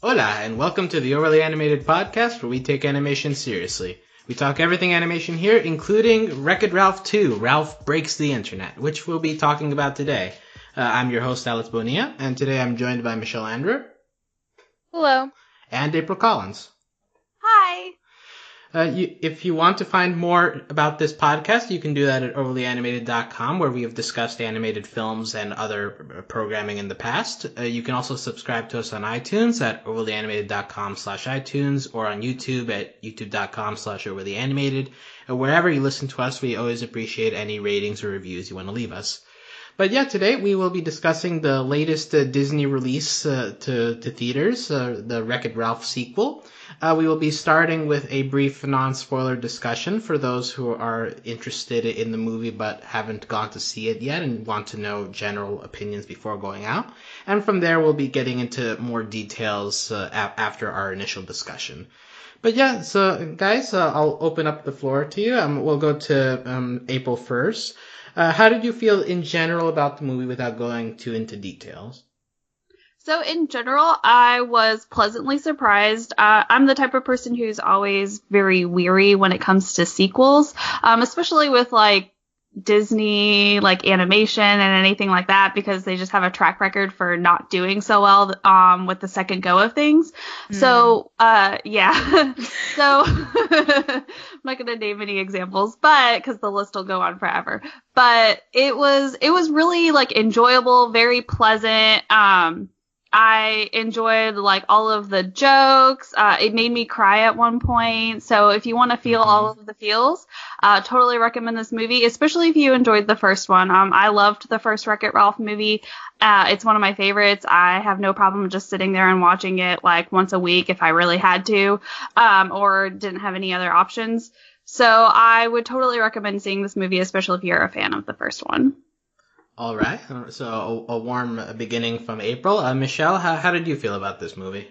Hola, and welcome to the Overly Animated Podcast, where we take animation seriously. We talk everything animation here, including Wreck-It Ralph 2, Ralph Breaks the Internet, which we'll be talking about today. I'm your host, Bonilla, and today I'm joined by Michelle Anderer. Hello. And April Collins. Hi. If you want to find more about this podcast, you can do that at overlyanimated.com, where we have discussed animated films and other programming in the past. You can also subscribe to us on iTunes at overlyanimated.com/iTunes or on YouTube at youtube.com/overlyanimated. Wherever you listen to us, we always appreciate any ratings or reviews you want to leave us. But yeah, today we will be discussing the latest Disney release to theaters, the Wreck-It Ralph sequel. We will be starting with a brief non-spoiler discussion for those who are interested in the movie but haven't gone to see it yet and want to know general opinions before going out. And from there, we'll be getting into more details after our initial discussion. But yeah, so guys, I'll open up the floor to you. We'll go to April first. How did you feel in general about the movie without going too into details? So in general, I was pleasantly surprised. I'm the type of person who's always very weary when it comes to sequels, especially with Disney, animation and anything like that, because they just have a track record for not doing so well with the second go of things. So, yeah. So, I'm not going to name any examples, but because the list will go on forever. But it was really enjoyable, very pleasant. I enjoyed all of the jokes. It made me cry at one point. So if you want to feel all of the feels, totally recommend this movie, especially if you enjoyed the first one. I loved the first Wreck-It Ralph movie. It's one of my favorites. I have no problem just sitting there and watching it once a week if I really had to, or didn't have any other options. So I would totally recommend seeing this movie, especially if you're a fan of the first one. All right. So a warm beginning from April. Michelle, how did you feel about this movie?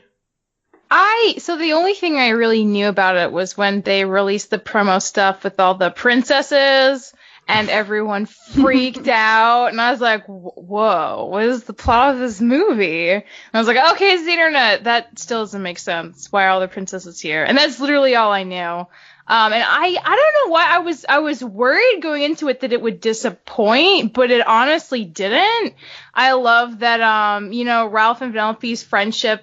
So the only thing I really knew about it was when they released the promo stuff with all the princesses and everyone freaked out. And I was like, whoa, what is the plot of this movie? And I was like, okay, it's the internet. That still doesn't make sense. Why are all the princesses here? And that's literally all I knew. And I don't know why I was worried going into it that it would disappoint, but it honestly didn't. I love that, Ralph and Vanellope's friendship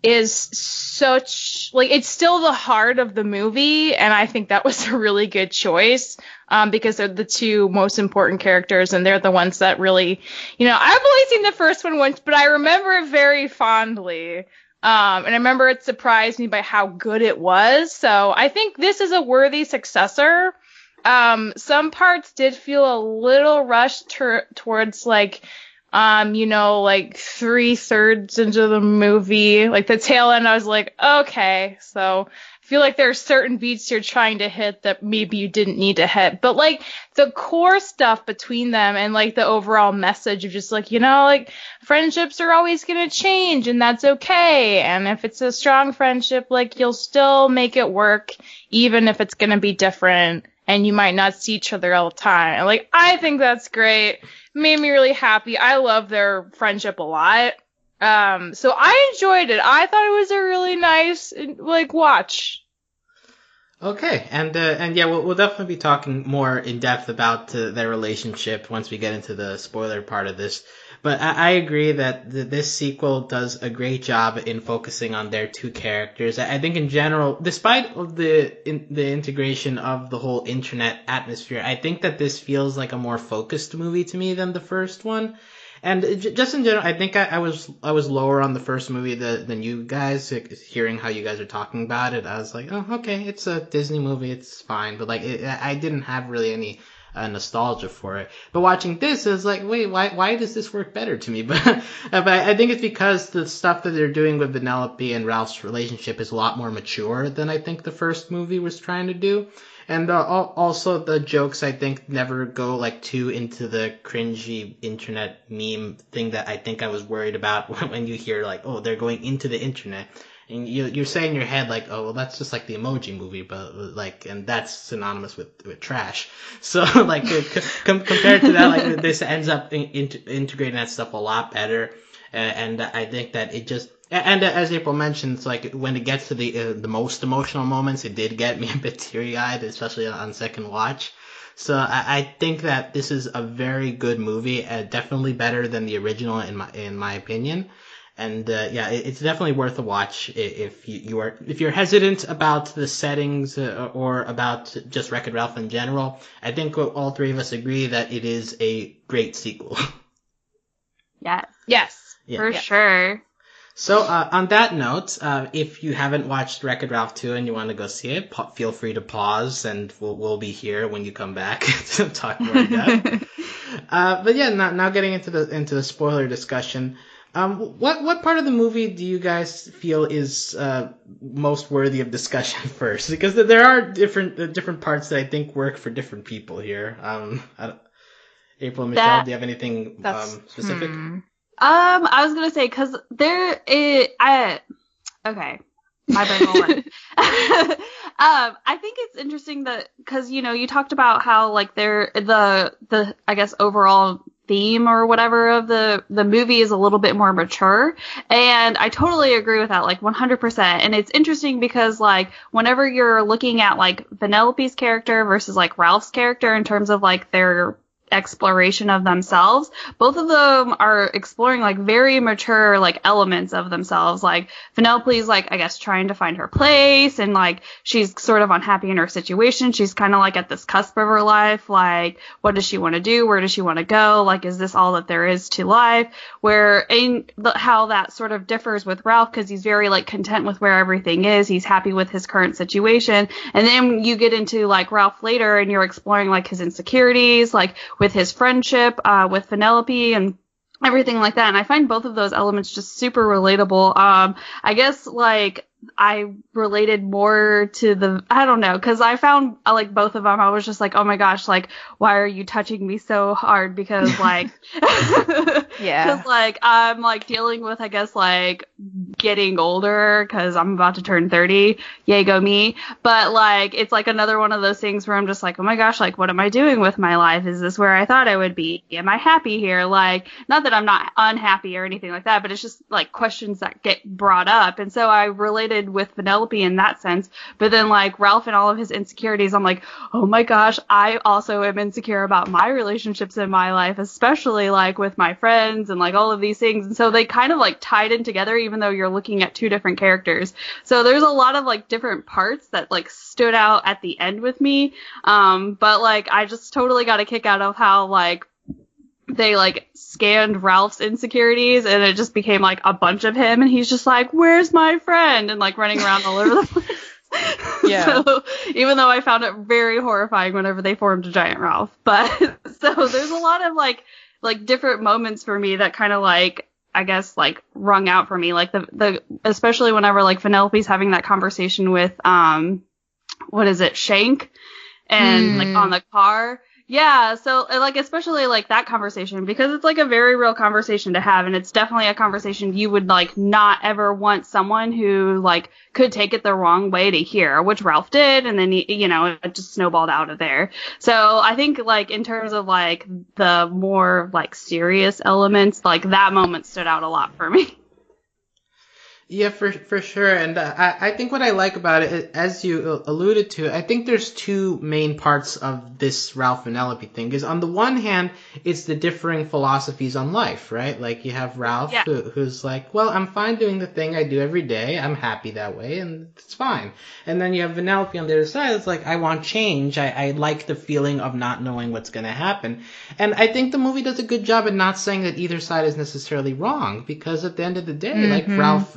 is such, it's still the heart of the movie, and I think that was a really good choice, because they're the two most important characters, and they're the ones that really, I've only seen the first one once, but I remember it very fondly. And I remember it surprised me by how good it was. So I think this is a worthy successor. Some parts did feel a little rushed towards 3/3 into the movie. The tail end, I was like, okay. So I feel like there are certain beats you're trying to hit that maybe you didn't need to hit. But the core stuff between them and the overall message of just friendships are always going to change and that's okay. And if it's a strong friendship, you'll still make it work even if it's going to be different and you might not see each other all the time. And I think that's great. Made me really happy. I love their friendship a lot. So I enjoyed it. I thought it was a really nice, watch. Okay, and yeah, we'll definitely be talking more in depth about their relationship once we get into the spoiler part of this. But I agree that this sequel does a great job in focusing on their two characters. I think in general, despite the integration of the whole internet atmosphere, I think that this feels like a more focused movie to me than the first one. And just in general, I think I was lower on the first movie than you guys. Hearing how you guys are talking about it, I was like, oh, okay, it's a Disney movie, it's fine. But I didn't have really any nostalgia for it. But watching this, I was like, wait, why does this work better to me? But I think it's because the stuff that they're doing with Vanellope and Ralph's relationship is a lot more mature than I think the first movie was trying to do. And also the jokes, I think, never go too into the cringy internet meme thing that I think I was worried about when you hear oh, they're going into the internet. And you're saying in your head oh, well, that's just the Emoji Movie, but and that's synonymous with trash. So compared to that, this ends up integrating that stuff a lot better. And I think that it just And as April mentioned, it's like when it gets to the most emotional moments, it did get me a bit teary-eyed, especially on second watch. So I think that this is a very good movie, definitely better than the original in my opinion. And yeah, it's definitely worth a watch if you're hesitant about the settings or about just Wreck-It Ralph in general. I think all three of us agree that it is a great sequel. Yes. Yes. Yeah. For sure. So, on that note, if you haven't watched Wreck-It Ralph 2 and you want to go see it, feel free to pause, and we'll be here when you come back to talk more in depth. But yeah, now getting into the spoiler discussion. What part of the movie do you guys feel is most worthy of discussion first? Because there are different parts that I think work for different people here. April and Michelle, do you have anything specific? I was gonna say, cause okay, my brain will work. I think it's interesting that, cause, you talked about how, like, the I guess, overall theme or whatever of the movie is a little bit more mature. And I totally agree with that, like, 100%. And it's interesting because, like, whenever you're looking at, like, Vanellope's character versus, like, Ralph's character in terms of, like, their exploration of themselves, both of them are exploring, like, very mature, like, elements of themselves. Like, Vanellope's, like, I guess, trying to find her place, and, like, she's sort of unhappy in her situation. She's kind of, like, at this cusp of her life. Like, what does she want to do? Where does she want to go? Like, is this all that there is to life? How that sort of differs with Ralph, because he's very, like, content with where everything is. He's happy with his current situation. And then you get into, like, Ralph later, and you're exploring, like, his insecurities, like, with his friendship with Vanellope and everything like that. And I find both of those elements just super relatable. I guess, like, I related more to I don't know, because I found, like, both of them, I was just like, oh my gosh, like, why are you touching me so hard? Because, like, yeah, because, like, I'm, like, dealing with, I guess, like, getting older, because I'm about to turn 30, yay go me. But, like, it's, like, another one of those things where I'm just like, oh my gosh, like, what am I doing with my life? Is this where I thought I would be? Am I happy here? Like, not that I'm not unhappy or anything like that, but it's just, like, questions that get brought up. And so I related with Vanellope in that sense. But then, like, Ralph and all of his insecurities, I'm like, oh my gosh, I also am insecure about my relationships in my life, especially, like, with my friends and, like, all of these things. And so they kind of, like, tied in together, even though you're looking at two different characters. So there's a lot of, like, different parts that, like, stood out at the end with me. But, like, I just totally got a kick out of how, like, they, like, scanned Ralph's insecurities, and it just became, like, a bunch of him, and he's just like, where's my friend? And, like, running around all over the place. Yeah. So, even though I found it very horrifying whenever they formed a giant Ralph. But, so there's a lot of, like different moments for me that kind of, like, I guess, like, rung out for me. Like, especially whenever, like, Vanellope's having that conversation with, what is it, Shank? And, like, on the car. Yeah, so, like, especially, like, that conversation, because it's, like, a very real conversation to have, and it's definitely a conversation you would, like, not ever want someone who, like, could take it the wrong way to hear, which Ralph did, and then, it just snowballed out of there. So, I think, like, in terms of, like, the more, like, serious elements, like, that moment stood out a lot for me. Yeah, for sure. And I think what I like about it, as you alluded to, I think there's two main parts of this Ralph Vanellope thing. Is on the one hand, it's the differing philosophies on life, right? Like, you have Ralph, Yeah. who's like, well, I'm fine doing the thing I do every day. I'm happy that way, and it's fine. And then you have Vanellope on the other side. It's like, I want change. I like the feeling of not knowing what's going to happen. And I think the movie does a good job at not saying that either side is necessarily wrong, because at the end of the day, like, Ralph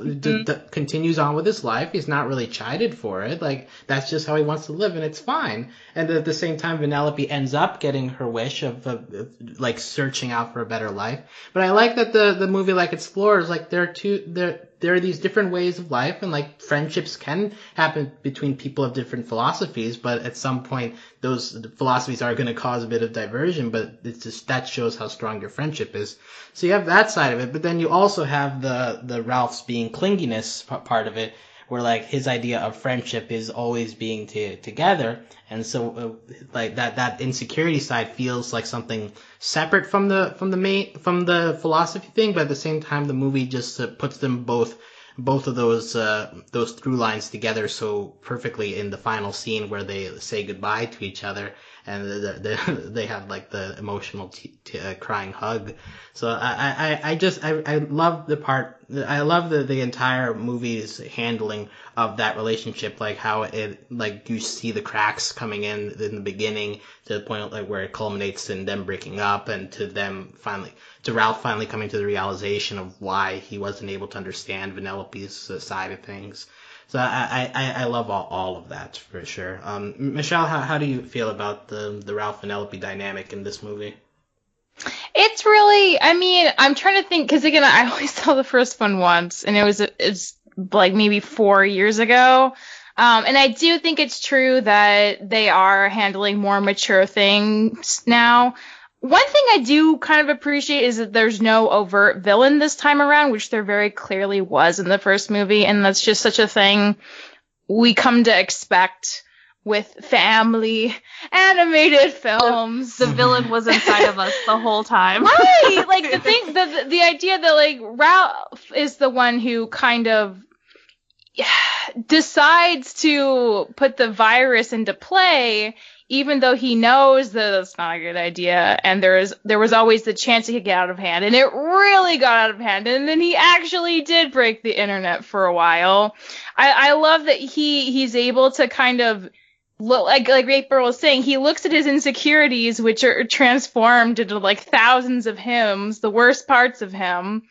continues on with his life. He's not really chided for it. Like, that's just how he wants to live, and it's fine. And at the same time, Vanellope ends up getting her wish of like, searching out for a better life. But I like that the movie, like, explores, like, there are these different ways of life, and, like, friendships can happen between people of different philosophies, but at some point those philosophies are going to cause a bit of diversion, but it's just, that shows how strong your friendship is. So you have that side of it, but then you also have the Ralph's being clinginess part of it, where, like, his idea of friendship is always being together, and so like that insecurity side feels like something separate from the philosophy thing, but at the same time the movie just puts them both both of those through lines together so perfectly in the final scene where they say goodbye to each other, and they have like the emotional crying hug. So I love the part. I love the entire movie's handling of that relationship, like how it, like, you see the cracks coming in the beginning to the point like where it culminates in them breaking up, and to Ralph finally coming to the realization of why he wasn't able to understand Vanellope's side of things. So I love all of that for sure. Michelle, how do you feel about the Ralph Vanellope dynamic in this movie? It's really, I mean, I'm trying to think, because again, I only saw the first one once, and it's like maybe 4 years ago. And I do think it's true that they are handling more mature things now. One thing I do kind of appreciate is that there's no overt villain this time around, which there very clearly was in the first movie, and that's just such a thing we come to expect with family animated films. The villain was inside of us the whole time. Right! Like, the idea that, like, Ralph is the one who kind of decides to put the virus into play, even though he knows that it's not a good idea, and there was always the chance it could get out of hand, and it really got out of hand, and then he actually did break the internet for a while. I love that he's able to kind of look, like April was saying, he looks at his insecurities, which are transformed into like thousands of him, the worst parts of him.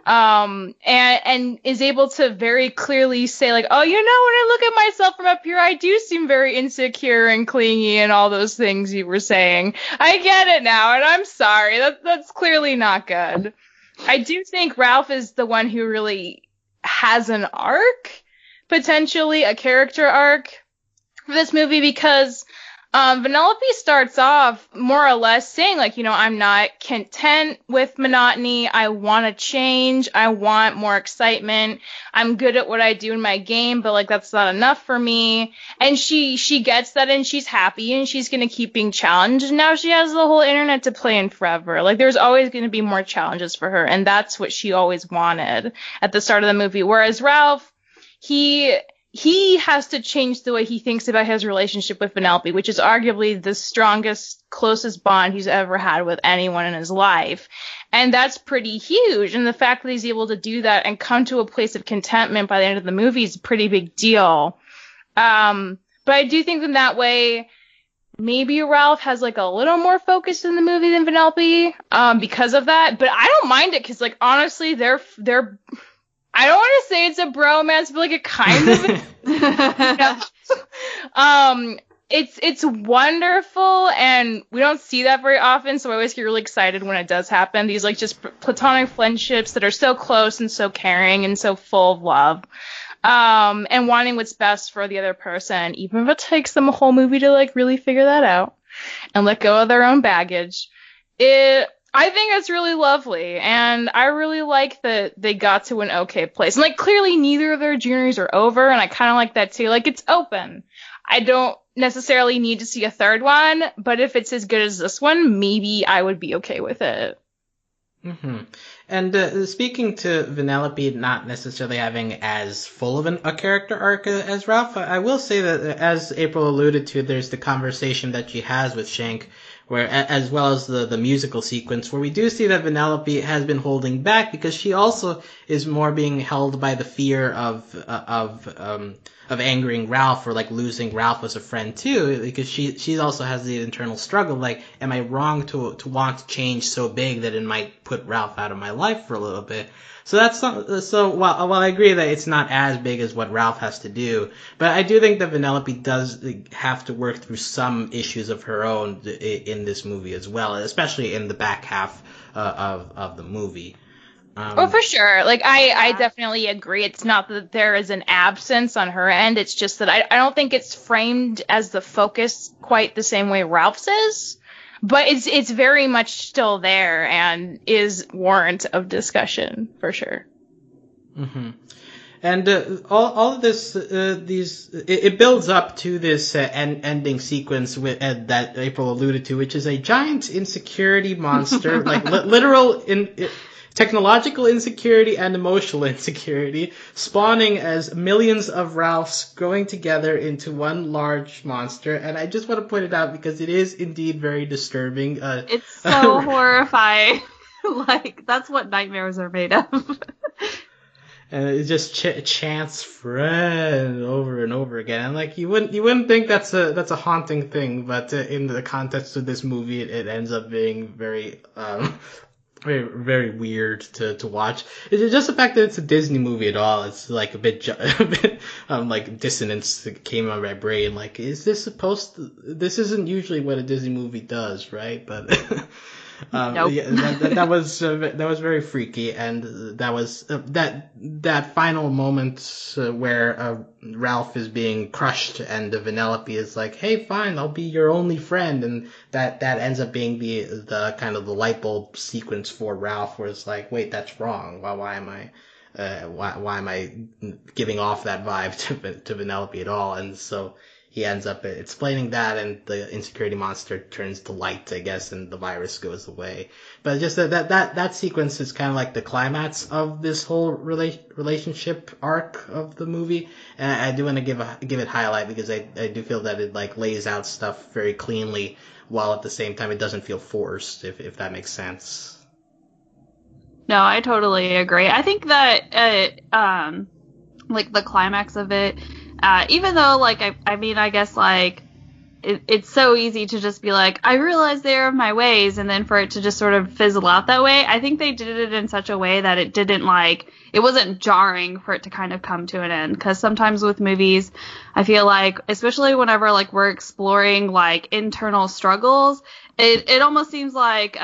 And is able to very clearly say, like, oh, you know, when I look at myself from up here, I do seem very insecure and clingy and all those things you were saying. I get it now, and I'm sorry. That's clearly not good. I do think Ralph is the one who really has an arc, potentially a character arc for this movie, because Vanellope starts off more or less saying, like, you know, I'm not content with monotony. I want to change. I want more excitement. I'm good at what I do in my game, but, like, that's not enough for me. And she gets that, and she's happy, and she's going to keep being challenged. And now she has the whole internet to play in forever. Like, there's always going to be more challenges for her, and that's what she always wanted at the start of the movie. Whereas Ralph, he has to change the way he thinks about his relationship with Vanellope, which is arguably the strongest, closest bond he's ever had with anyone in his life. And that's pretty huge. And the fact that he's able to do that and come to a place of contentment by the end of the movie is a pretty big deal. But I do think that way, maybe Ralph has, like, a little more focus in the movie than Vanellope, because of that. But I don't mind it, because, like, honestly, they're I don't want to say it's a bromance, but, like, it kind of it's wonderful, and we don't see that very often, so I always get really excited when it does happen. These, like, just platonic friendships that are so close and so caring and so full of love, and wanting what's best for the other person, even if it takes them a whole movie to, like, really figure that out and let go of their own baggage. I think it's really lovely, and I really like that they got to an okay place. And, like, clearly neither of their journeys are over, and I kind of like that too. Like, it's open. I don't necessarily need to see a third one, but if it's as good as this one, maybe I would be okay with it. Mm-hmm. And speaking to Vanellope not necessarily having as full of a character arc as Ralph, I will say that, as April alluded to, there's the conversation that she has with Shank, where, as well as the musical sequence, where we do see that Vanellope has been holding back because she also is more being held by the fear of angering Ralph, or, like, losing Ralph as a friend too, because she also has the internal struggle, like, am I wrong to want to change so big that it might put Ralph out of my life for a little bit? So that's not, so while I agree that it's not as big as what Ralph has to do, but I do think that Vanellope does have to work through some issues of her own in this movie as well, especially in the back half of the movie. For sure. Like, I definitely agree. It's not that there is an absence on her end. It's just that I don't think it's framed as the focus quite the same way Ralph's is. But it's very much still there and is warrant of discussion, for sure. Mm-hmm. And all of this, it builds up to this ending sequence that April alluded to, which is a giant insecurity monster, like literal technological insecurity and emotional insecurity, spawning as millions of Ralphs growing together into one large monster. And I just want to point it out because it is indeed very disturbing. It's so horrifying. Like, that's what nightmares are made of. And it just chants friend over and over again. And like, you wouldn't think that's a haunting thing, but in the context of this movie, it ends up being very, very, very weird to watch. It's just the fact that it's a Disney movie at all. It's like a bit like dissonance that came on my brain. Like, is this this isn't usually what a Disney movie does, right? But, Nope. yeah, that was very freaky, and that was that final moment where Ralph is being crushed, and Vanellope is like, "Hey, fine, I'll be your only friend," and that ends up being the kind of the light bulb sequence for Ralph, where it's like, "Wait, that's wrong. Why am I giving off that vibe to Vanellope at all?" And so he ends up explaining that, and the insecurity monster turns to light, I guess, and the virus goes away. But just that sequence is kind of like the climax of this whole relationship arc of the movie. And I do want to give it highlight because I do feel that it like lays out stuff very cleanly, while at the same time it doesn't feel forced, if that makes sense. No, I totally agree. I think that, like, the climax of it, even though, like, I mean, I guess, like, it's so easy to just be like, I realize they're of my ways, and then for it to just sort of fizzle out that way, I think they did it in such a way that it didn't, like, it wasn't jarring for it to kind of come to an end. Because sometimes with movies, I feel like, especially whenever, like, we're exploring, like, internal struggles, it almost seems like,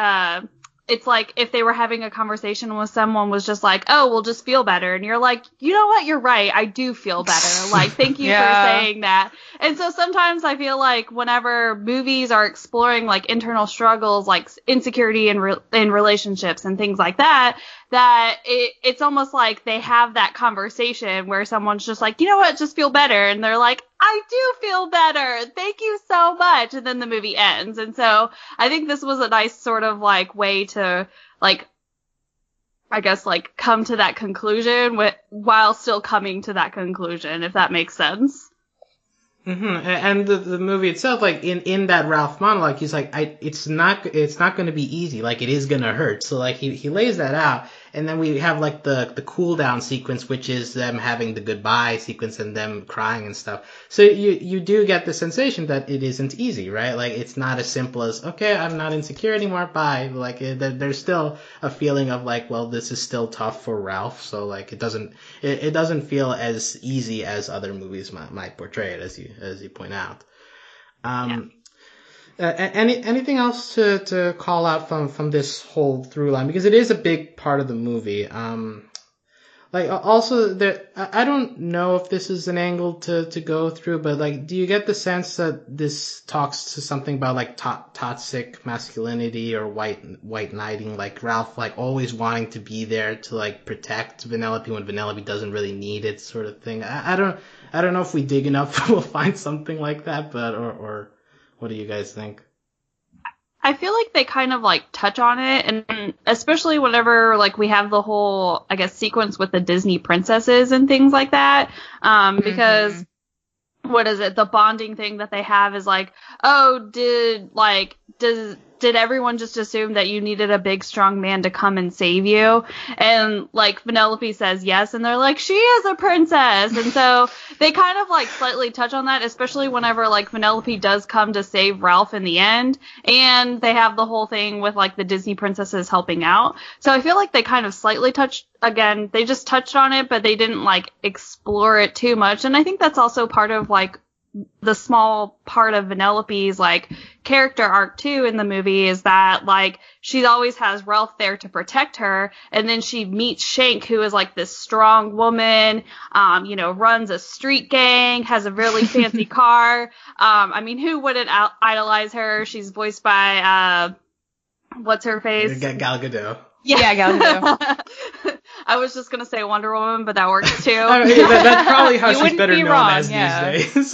it's like if they were having a conversation with someone was just like, oh, we'll just feel better. And you're like, you know what? You're right. I do feel better. Like, thank you for saying that. And so sometimes I feel like whenever movies are exploring like internal struggles, like insecurity in relationships and things like that, it's almost like they have that conversation where someone's just like, you know what? Just feel better. And they're like, I do feel better. Thank you so much. And then the movie ends. And so I think this was a nice sort of like way to like, I guess like come to that conclusion while still coming to that conclusion, if that makes sense. Mm-hmm. And the movie itself, like in that Ralph monologue, he's like, it's not going to be easy. Like, it is going to hurt. So like he lays that out, and then we have like the cool down sequence, which is them having the goodbye sequence and them crying and stuff. So you do get the sensation that it isn't easy, right? Like, it's not as simple as, okay, I'm not insecure anymore, bye. Like, there's still a feeling of like, well, this is still tough for Ralph. So like, it doesn't feel as easy as other movies might portray it, as you point out. Anything else to call out from this whole through line, because it is a big part of the movie. Like, also there, I don't know if this is an angle to go through, but like, do you get the sense that this talks to something about like toxic masculinity or white knighting, like Ralph like always wanting to be there to like protect Vanellope when Vanellope doesn't really need it, sort of thing? I don't know if we dig enough we'll find something like that, but or what do you guys think? I feel like they kind of like touch on it, and especially whenever like we have the whole, I guess, sequence with the Disney princesses and things like that, because what is it? The bonding thing that they have is like, oh, did everyone just assume that you needed a big, strong man to come and save you? And like Vanellope says yes, and they're like, she is a princess. And so they kind of like slightly touch on that, especially whenever like Vanellope does come to save Ralph in the end, and they have the whole thing with like the Disney princesses helping out. So I feel like they kind of slightly touched, again, they just touched on it, but they didn't like explore it too much. And I think that's also part of like the small part of Vanellope's like character arc too in the movie, is that like she always has Ralph there to protect her, and then she meets Shank, who is like this strong woman, runs a street gang, has a really fancy car. I mean, who wouldn't idolize her? She's voiced by what's her face? Gal Gadot. Yeah, Gal Gadot. I was just gonna say Wonder Woman, but that works too. I mean, that's probably how she's better known wrong, as these days.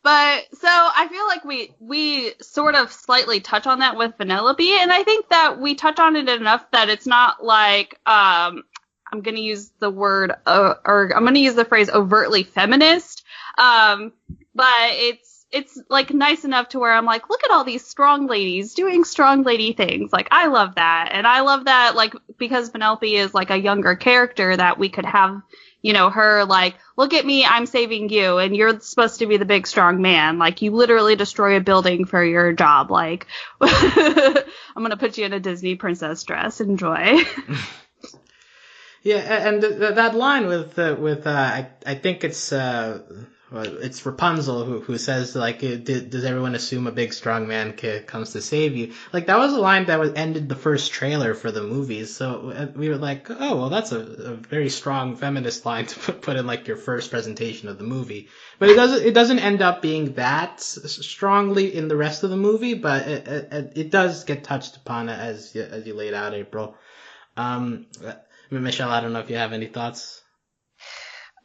But But so I feel like we sort of slightly touch on that with Vanellope, and I think that we touch on it enough that it's not like I'm going to use the word or I'm going to use the phrase overtly feminist. But it's like nice enough to where I'm like, look at all these strong ladies doing strong lady things. Like, I love that. And I love that, like, because Penelope is like a younger character, that we could have, you know, her like, look at me, I'm saving you, and you're supposed to be the big strong man. Like, you literally destroy a building for your job. Like, I'm gonna put you in a Disney princess dress. Enjoy. Yeah, and that line with I think it's Rapunzel who says, like, does everyone assume a big strong man comes to save you? Like, that was a line that ended the first trailer for the movies, so we were like, oh, well, that's a very strong feminist line to put in, like, your first presentation of the movie. But it doesn't end up being that strongly in the rest of the movie, but it does get touched upon as you laid out, April. Michelle, I don't know if you have any thoughts.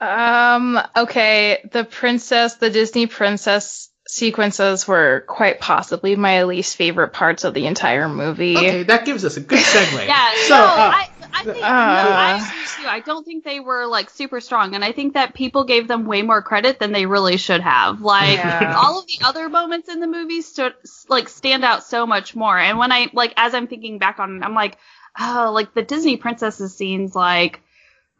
Okay, the Disney princess sequences were quite possibly my least favorite parts of the entire movie. Okay, that gives us a good segue. Yeah, so, I think, I agree too. I don't think they were, like, super strong, and I think that people gave them way more credit than they really should have. Like, all of the other moments in the movie stand out so much more, and when as I'm thinking back on it, I'm like, oh, like, the Disney princesses scenes, like,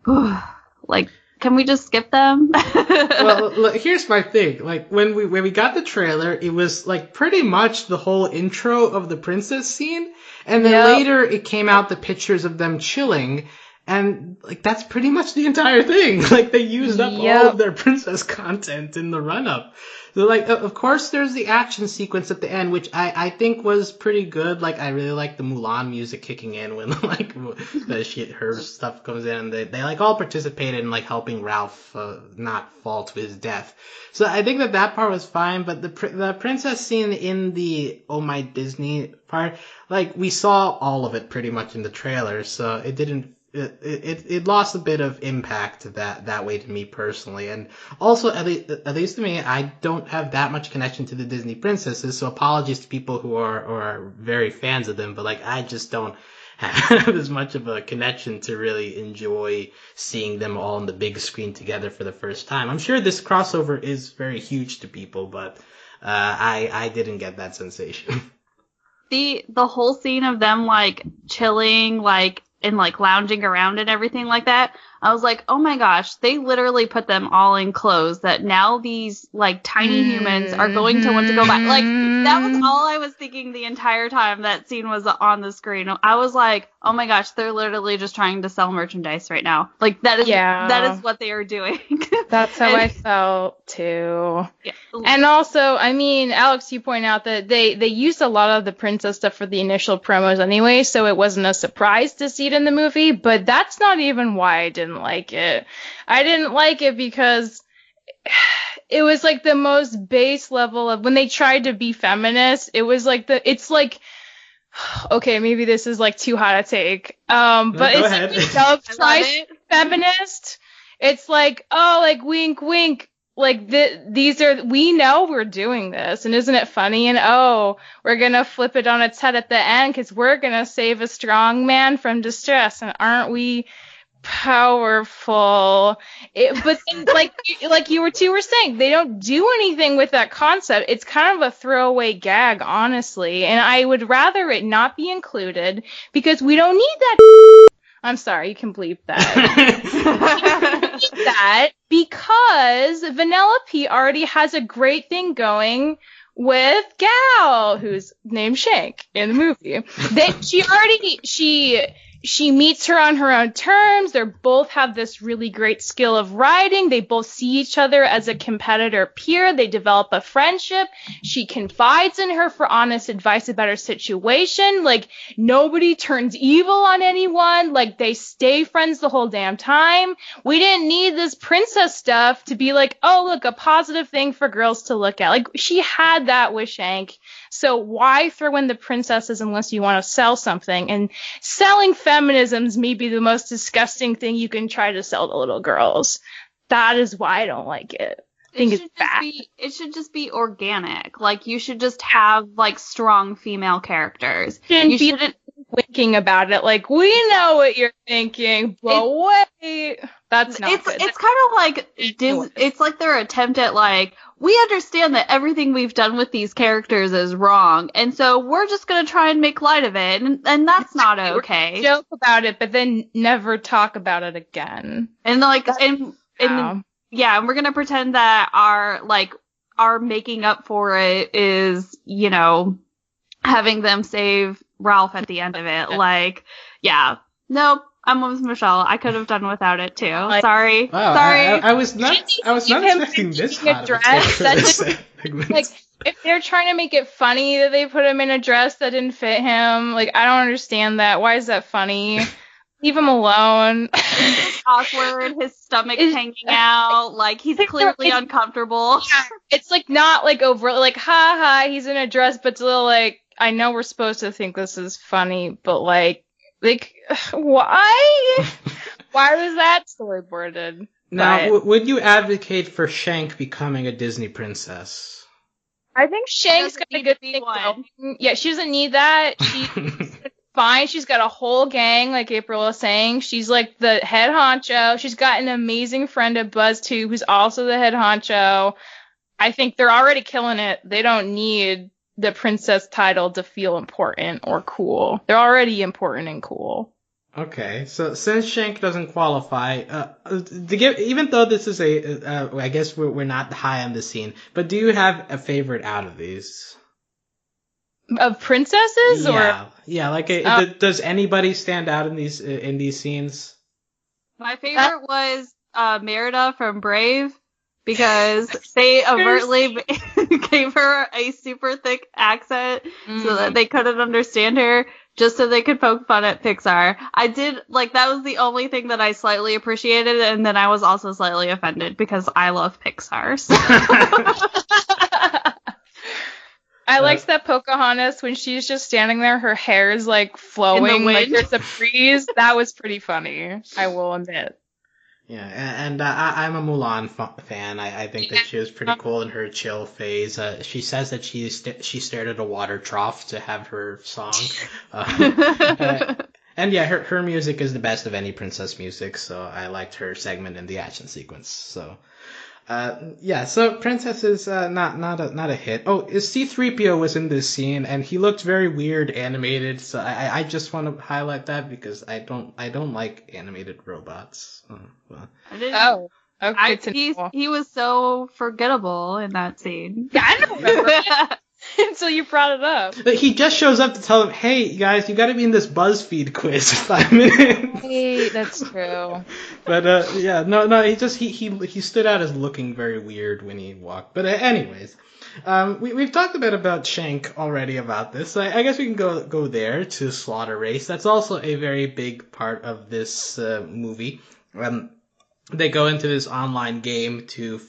like, can we just skip them? Well, look, here's my thing. Like, when we got the trailer, it was, like, pretty much the whole intro of the princess scene, and then later it came out the pictures of them chilling, and, like, that's pretty much the entire thing. Like, they used up all of their princess content in the run-up. So, like, of course there's the action sequence at the end, which I think was pretty good. Like, I really like the Mulan music kicking in when, like, her stuff comes in, and they like, all participated in, like, helping Ralph not fall to his death. So I think that part was fine, but the princess scene in the Oh My Disney part, like, we saw all of it pretty much in the trailer, so it didn't it lost a bit of impact that way to me personally. And also, at least to me, I don't have that much connection to the Disney princesses, so apologies to people who are very fans of them, but, like, I just don't have as much of a connection to really enjoy seeing them all on the big screen together for the first time. I'm sure this crossover is very huge to people, but I didn't get that sensation. The whole scene of them, like, chilling, like, and, like, lounging around and everything like that, I was like, oh my gosh, they literally put them all in clothes that now these, like, tiny humans are going to want to go back. Like, that was all I was thinking the entire time that scene was on the screen. I was like, oh my gosh, they're literally just trying to sell merchandise right now. Like, that is what they are doing. That's how I felt too. Yeah. And also, I mean, Alex, you point out that they used a lot of the princess stuff for the initial promos anyway, so it wasn't a surprise to see it in the movie, but that's not even why I didn't like it. I didn't like it because it was like the most base level of when they tried to be feminist. It was like it's like, okay, maybe this is like too hot a take. But it's like when Dove tries feminist. It's like, oh, like wink, wink. Like we know we're doing this, and isn't it funny? And oh, we're gonna flip it on its head at the end because we're gonna save a strong man from distress, and aren't we powerful? But then, like you were saying, they don't do anything with that concept. It's kind of a throwaway gag, honestly, and I would rather it not be included because we don't need that. I'm sorry, you can bleep that. That because Vanellope already has a great thing going with Gal, who's named Shank in the movie. She meets her on her own terms. They both have this really great skill of riding. They both see each other as a competitor peer. They develop a friendship. She confides in her for honest advice about her situation. Like, nobody turns evil on anyone. Like, they stay friends the whole damn time. We didn't need this princess stuff to be like, oh, look, a positive thing for girls to look at. Like, she had that with Shank. So why throw in the princesses unless you want to sell something? And selling feminisms may be the most disgusting thing you can try to sell to little girls. That is why I don't like it. think it's bad. It should just be organic. Like, you should just have, like, strong female characters. You shouldn't winking about it. Like, we know what you're thinking, but wait. That's not good. It's kind of like, it's like their attempt at, like, we understand that everything we've done with these characters is wrong, and so we're just going to try and make light of it, and that's not okay. Joke about it, but then never talk about it again. And, like, yeah, and we're gonna pretend that our making up for it is, you know, having them save Ralph at the end of it. Like, yeah, nope. I'm with Michelle. I could have done without it too. Sorry. Wow, Sorry. I was not expecting this hot of a take for this segment. Like, if they're trying to make it funny that they put him in a dress that didn't fit him, like, I don't understand that. Why is that funny? Leave him alone. It's awkward. His stomach's hanging out. Like, he's clearly uncomfortable. Yeah, it's, like, not, like, overtly, like, ha, he's in a dress, but it's a little, like, I know we're supposed to think this is funny, but, like, why? Why was that storyboarded? Now, would you advocate for Shank becoming a Disney princess? I think Shank's got a good thing going. Yeah, she doesn't need that. She's fine. She's got a whole gang, like April was saying. She's like the head honcho. She's got an amazing friend at BuzzTube who's also the head honcho. I think they're already killing it. They don't need the princess title to feel important or cool. They're already important and cool. Okay, so since Shank doesn't qualify, even though this is I guess we're not high on the scene, but do you have a favorite out of these? Of princesses, yeah, like does anybody stand out in these scenes? My favorite was Merida from Brave, because they overtly gave her a super thick accent so that they couldn't understand her, just so they could poke fun at Pixar. I did, like, that was the only thing that I slightly appreciated, and then I was also slightly offended because I love Pixar. So. I liked that Pocahontas, when she's just standing there, her hair is, like, flowing, like there's a breeze. That was pretty funny, I will admit. Yeah, and I'm a Mulan fan. I think that she was pretty cool in her chill phase. She says that she stared at a water trough to have her song. And yeah, her music is the best of any princess music, so I liked her segment in the action sequence. So, so Princess is not a hit. Oh, C-3PO was in this scene, and he looked very weird animated. So I just want to highlight that because I don't like animated robots. Okay. He was so forgettable in that scene. Yeah, I don't remember it until you brought it up. But he just shows up to tell them, "Hey guys, you got to be in this BuzzFeed quiz for 5 minutes." Hey, that's true. But he stood out as looking very weird when he walked. But anyways, we've talked a bit about Shank already about this. So I guess we can go there to Slaughter Race. That's also a very big part of this movie. They go into this online game to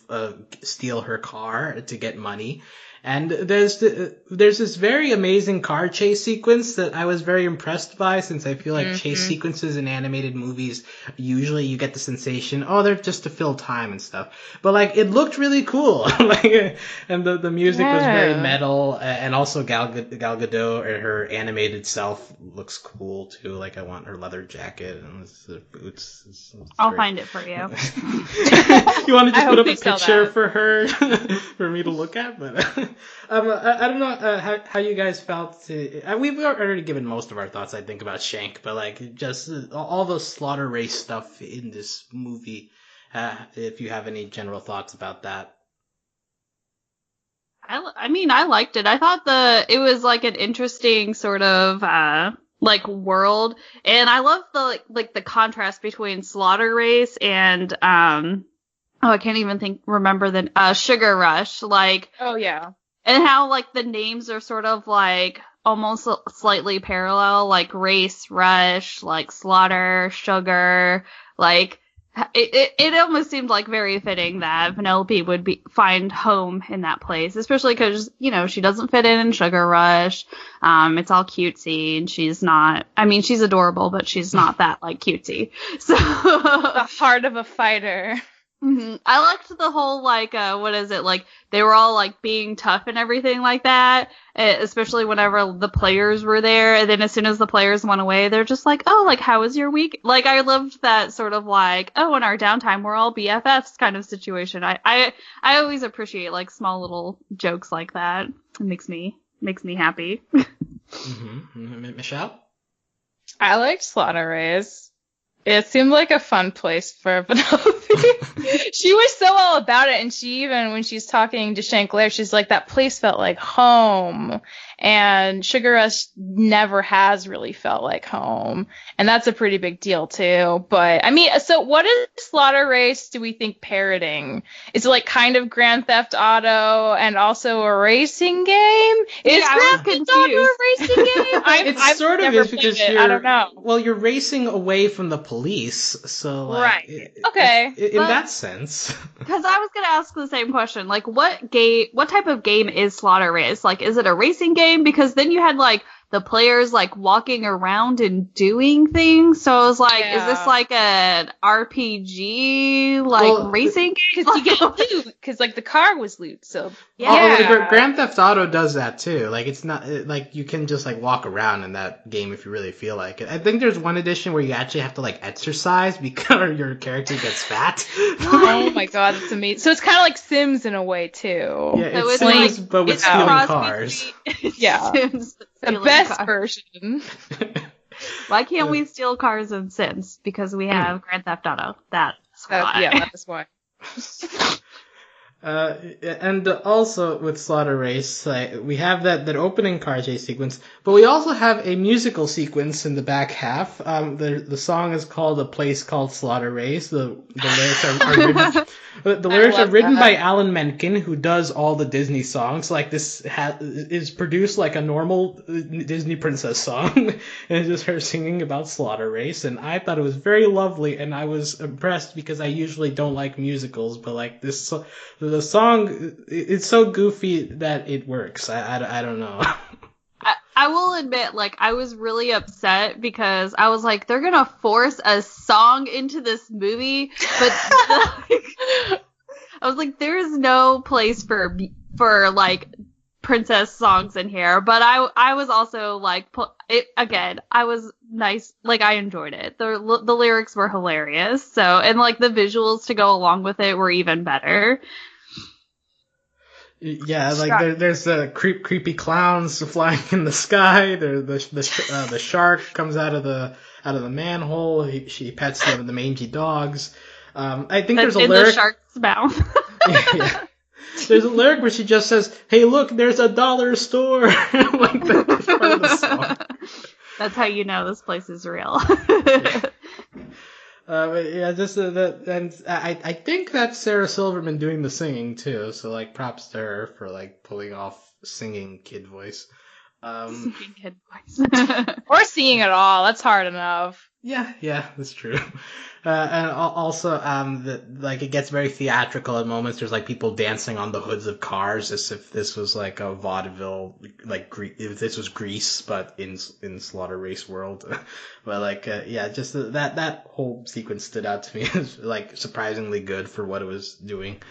steal her car to get money. And there's this very amazing car chase sequence that I was very impressed by, since I feel like chase sequences in animated movies, usually you get the sensation, oh, they're just to fill time and stuff. But like, it looked really cool. And the music was very metal, and also Gal Gadot, or her animated self, looks cool too. Like, I want her leather jacket and the boots. It's I'll great. find it for you. You want to just put up a picture for her for me to look at? But I don't know how you guys felt. We've already given most of our thoughts, I think, about Shank, but like, just all the Slaughter Race stuff in this movie. If you have any general thoughts about that. I mean, I liked it. I thought it was like an interesting sort of like world, and I love the contrast between Slaughter Race and I can't even remember the Sugar Rush, like. Oh yeah. And how, like, the names are sort of, like, almost slightly parallel, like Race, Rush, like Slaughter, Sugar, like, it almost seemed like very fitting that Penelope would find home in that place, especially because, you know, she doesn't fit in Sugar Rush. It's all cutesy, and she's adorable, but she's not that, like, cutesy. So. The heart of a fighter. I liked the whole, like, what is it, like, they were all, like, being tough and everything like that, especially whenever the players were there, and then as soon as the players went away, they're just like, oh, like, how was your week? Like, I loved that sort of, like, oh, in our downtime, we're all BFFs kind of situation. I always appreciate, like, small little jokes like that. It makes me happy. Michelle? I liked Slaughter Race. It seemed like a fun place for Penelope. She was so all about it, and she even, when she's talking to Shank Lair, she's like, that place felt like home. And Sugar Rush never has really felt like home. And that's a pretty big deal, too. But, I mean, so what is Slaughter Race, do we think, parroting? Is it like kind of Grand Theft Auto and also a racing game? Is Grand Theft Auto a racing game? It sort of is because I don't know. Well, you're racing away from the police, so like, right. Okay. In that sense. Because I was gonna ask the same question. Like, what type of game is Slaughter Race? Like, is it a racing game? Because then you had like the players like walking around and doing things. So I was like, is this like an RPG racing game? Because you get loot. Because like the car was loot. So yeah. Grand Theft Auto does that too. Like it's not like you can just like walk around in that game if you really feel like it. I think there's one edition where you actually have to like exercise because your character gets fat. Oh my god, that's amazing. So it's kind of like Sims in a way too. Yeah, it's Sims but with stealing cars. Yeah. Sims, the best version. Why can't we steal cars in Sims? Because we have Grand Theft Auto. That's why. Yeah, that's why. And also with Slaughter Race, we have that opening car chase sequence, but we also have a musical sequence in the back half. The song is called "A Place Called Slaughter Race." The lyrics are written by Alan Menken, who does all the Disney songs. Like this is produced like a normal Disney princess song, and it's just her singing about Slaughter Race. And I thought it was very lovely, and I was impressed because I usually don't like musicals, but like this. The song, it's so goofy that it works. I don't know. I will admit, like, I was really upset because I was like, they're gonna force a song into this movie, but I was like, there is no place for like princess songs in here. But I was also like, again, I was nice, like I enjoyed it. The lyrics were hilarious, so, and like the visuals to go along with it were even better. Yeah, like there's the creepy clowns flying in the sky. The shark comes out of the manhole. She pets the mangy dogs. I think there's a lyric in the shark's mouth. Yeah. There's a lyric where she just says, "Hey, look, there's a dollar store." Like that's part of the song. That's how you know this place is real. Yeah, just that, and I think that's Sarah Silverman doing the singing too. So like, props to her for like pulling off singing kid voice. Singing kid voice, or singing at all. That's hard enough. Yeah, that's true. And also, like it gets very theatrical at moments. There's like people dancing on the hoods of cars as if this was like a vaudeville, like if this was Grease, but in Slaughter Race world. But like, yeah, just that whole sequence stood out to me as like surprisingly good for what it was doing.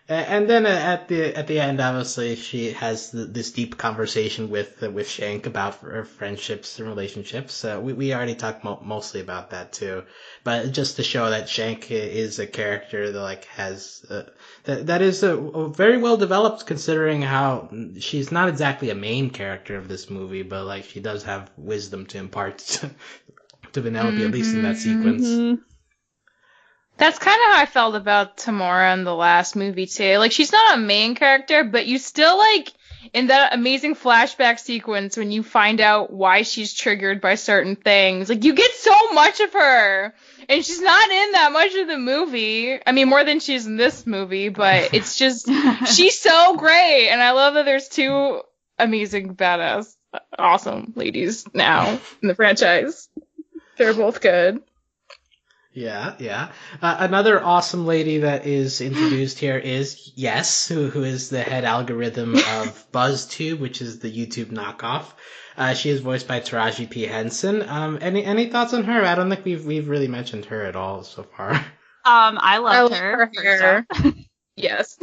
And then at the end, obviously, she has this deep conversation with Shank about her friendships and relationships. We already talked mostly about that too, but just to show that Shank is a character that like has that is a very well developed, considering how she's not exactly a main character of this movie, but like she does have wisdom to impart to Penelope, at least in that sequence. Mm-hmm. That's kind of how I felt about Tamora in the last movie, too. Like, she's not a main character, but you still, like, in that amazing flashback sequence when you find out why she's triggered by certain things, like, you get so much of her! And she's not in that much of the movie. I mean, more than she's in this movie, but it's just, she's so great! And I love that there's two amazing, badass, awesome ladies now in the franchise. They're both good. Yeah. Another awesome lady that is introduced here is Yes, who is the head algorithm of BuzzTube, which is the YouTube knockoff. She is voiced by Taraji P. Henson. Any thoughts on her? I don't think we've really mentioned her at all so far. I I loved love her. her First hair. off. Yes.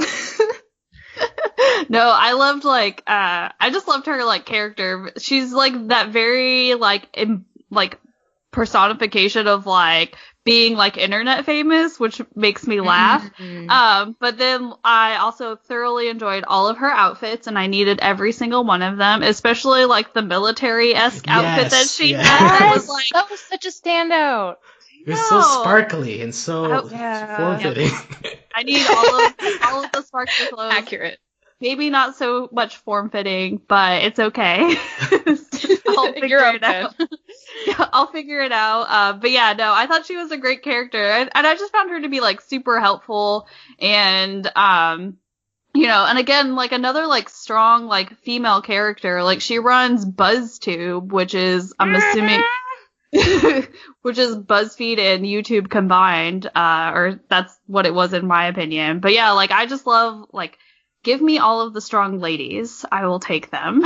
No, I loved I just loved her like character. She's like that very like personification of like being like internet famous, which makes me laugh. But then I also thoroughly enjoyed all of her outfits, and I needed every single one of them, especially like the military-esque outfit that she had. That was like, that was such a standout. It was so sparkly and so Yeah. form-fitting. I need all of the sparkly clothes. Accurate. Maybe not so much form-fitting, but it's okay. I'll figure You're it out. Yeah, I'll figure it out. But yeah, no, I thought she was a great character, and I just found her to be like super helpful, and you know, and again, like another like strong like female character. Like she runs BuzzTube, which is I'm assuming. Which is BuzzFeed and YouTube combined, or that's what it was in my opinion. But yeah, like I just love like give me all of the strong ladies. I will take them.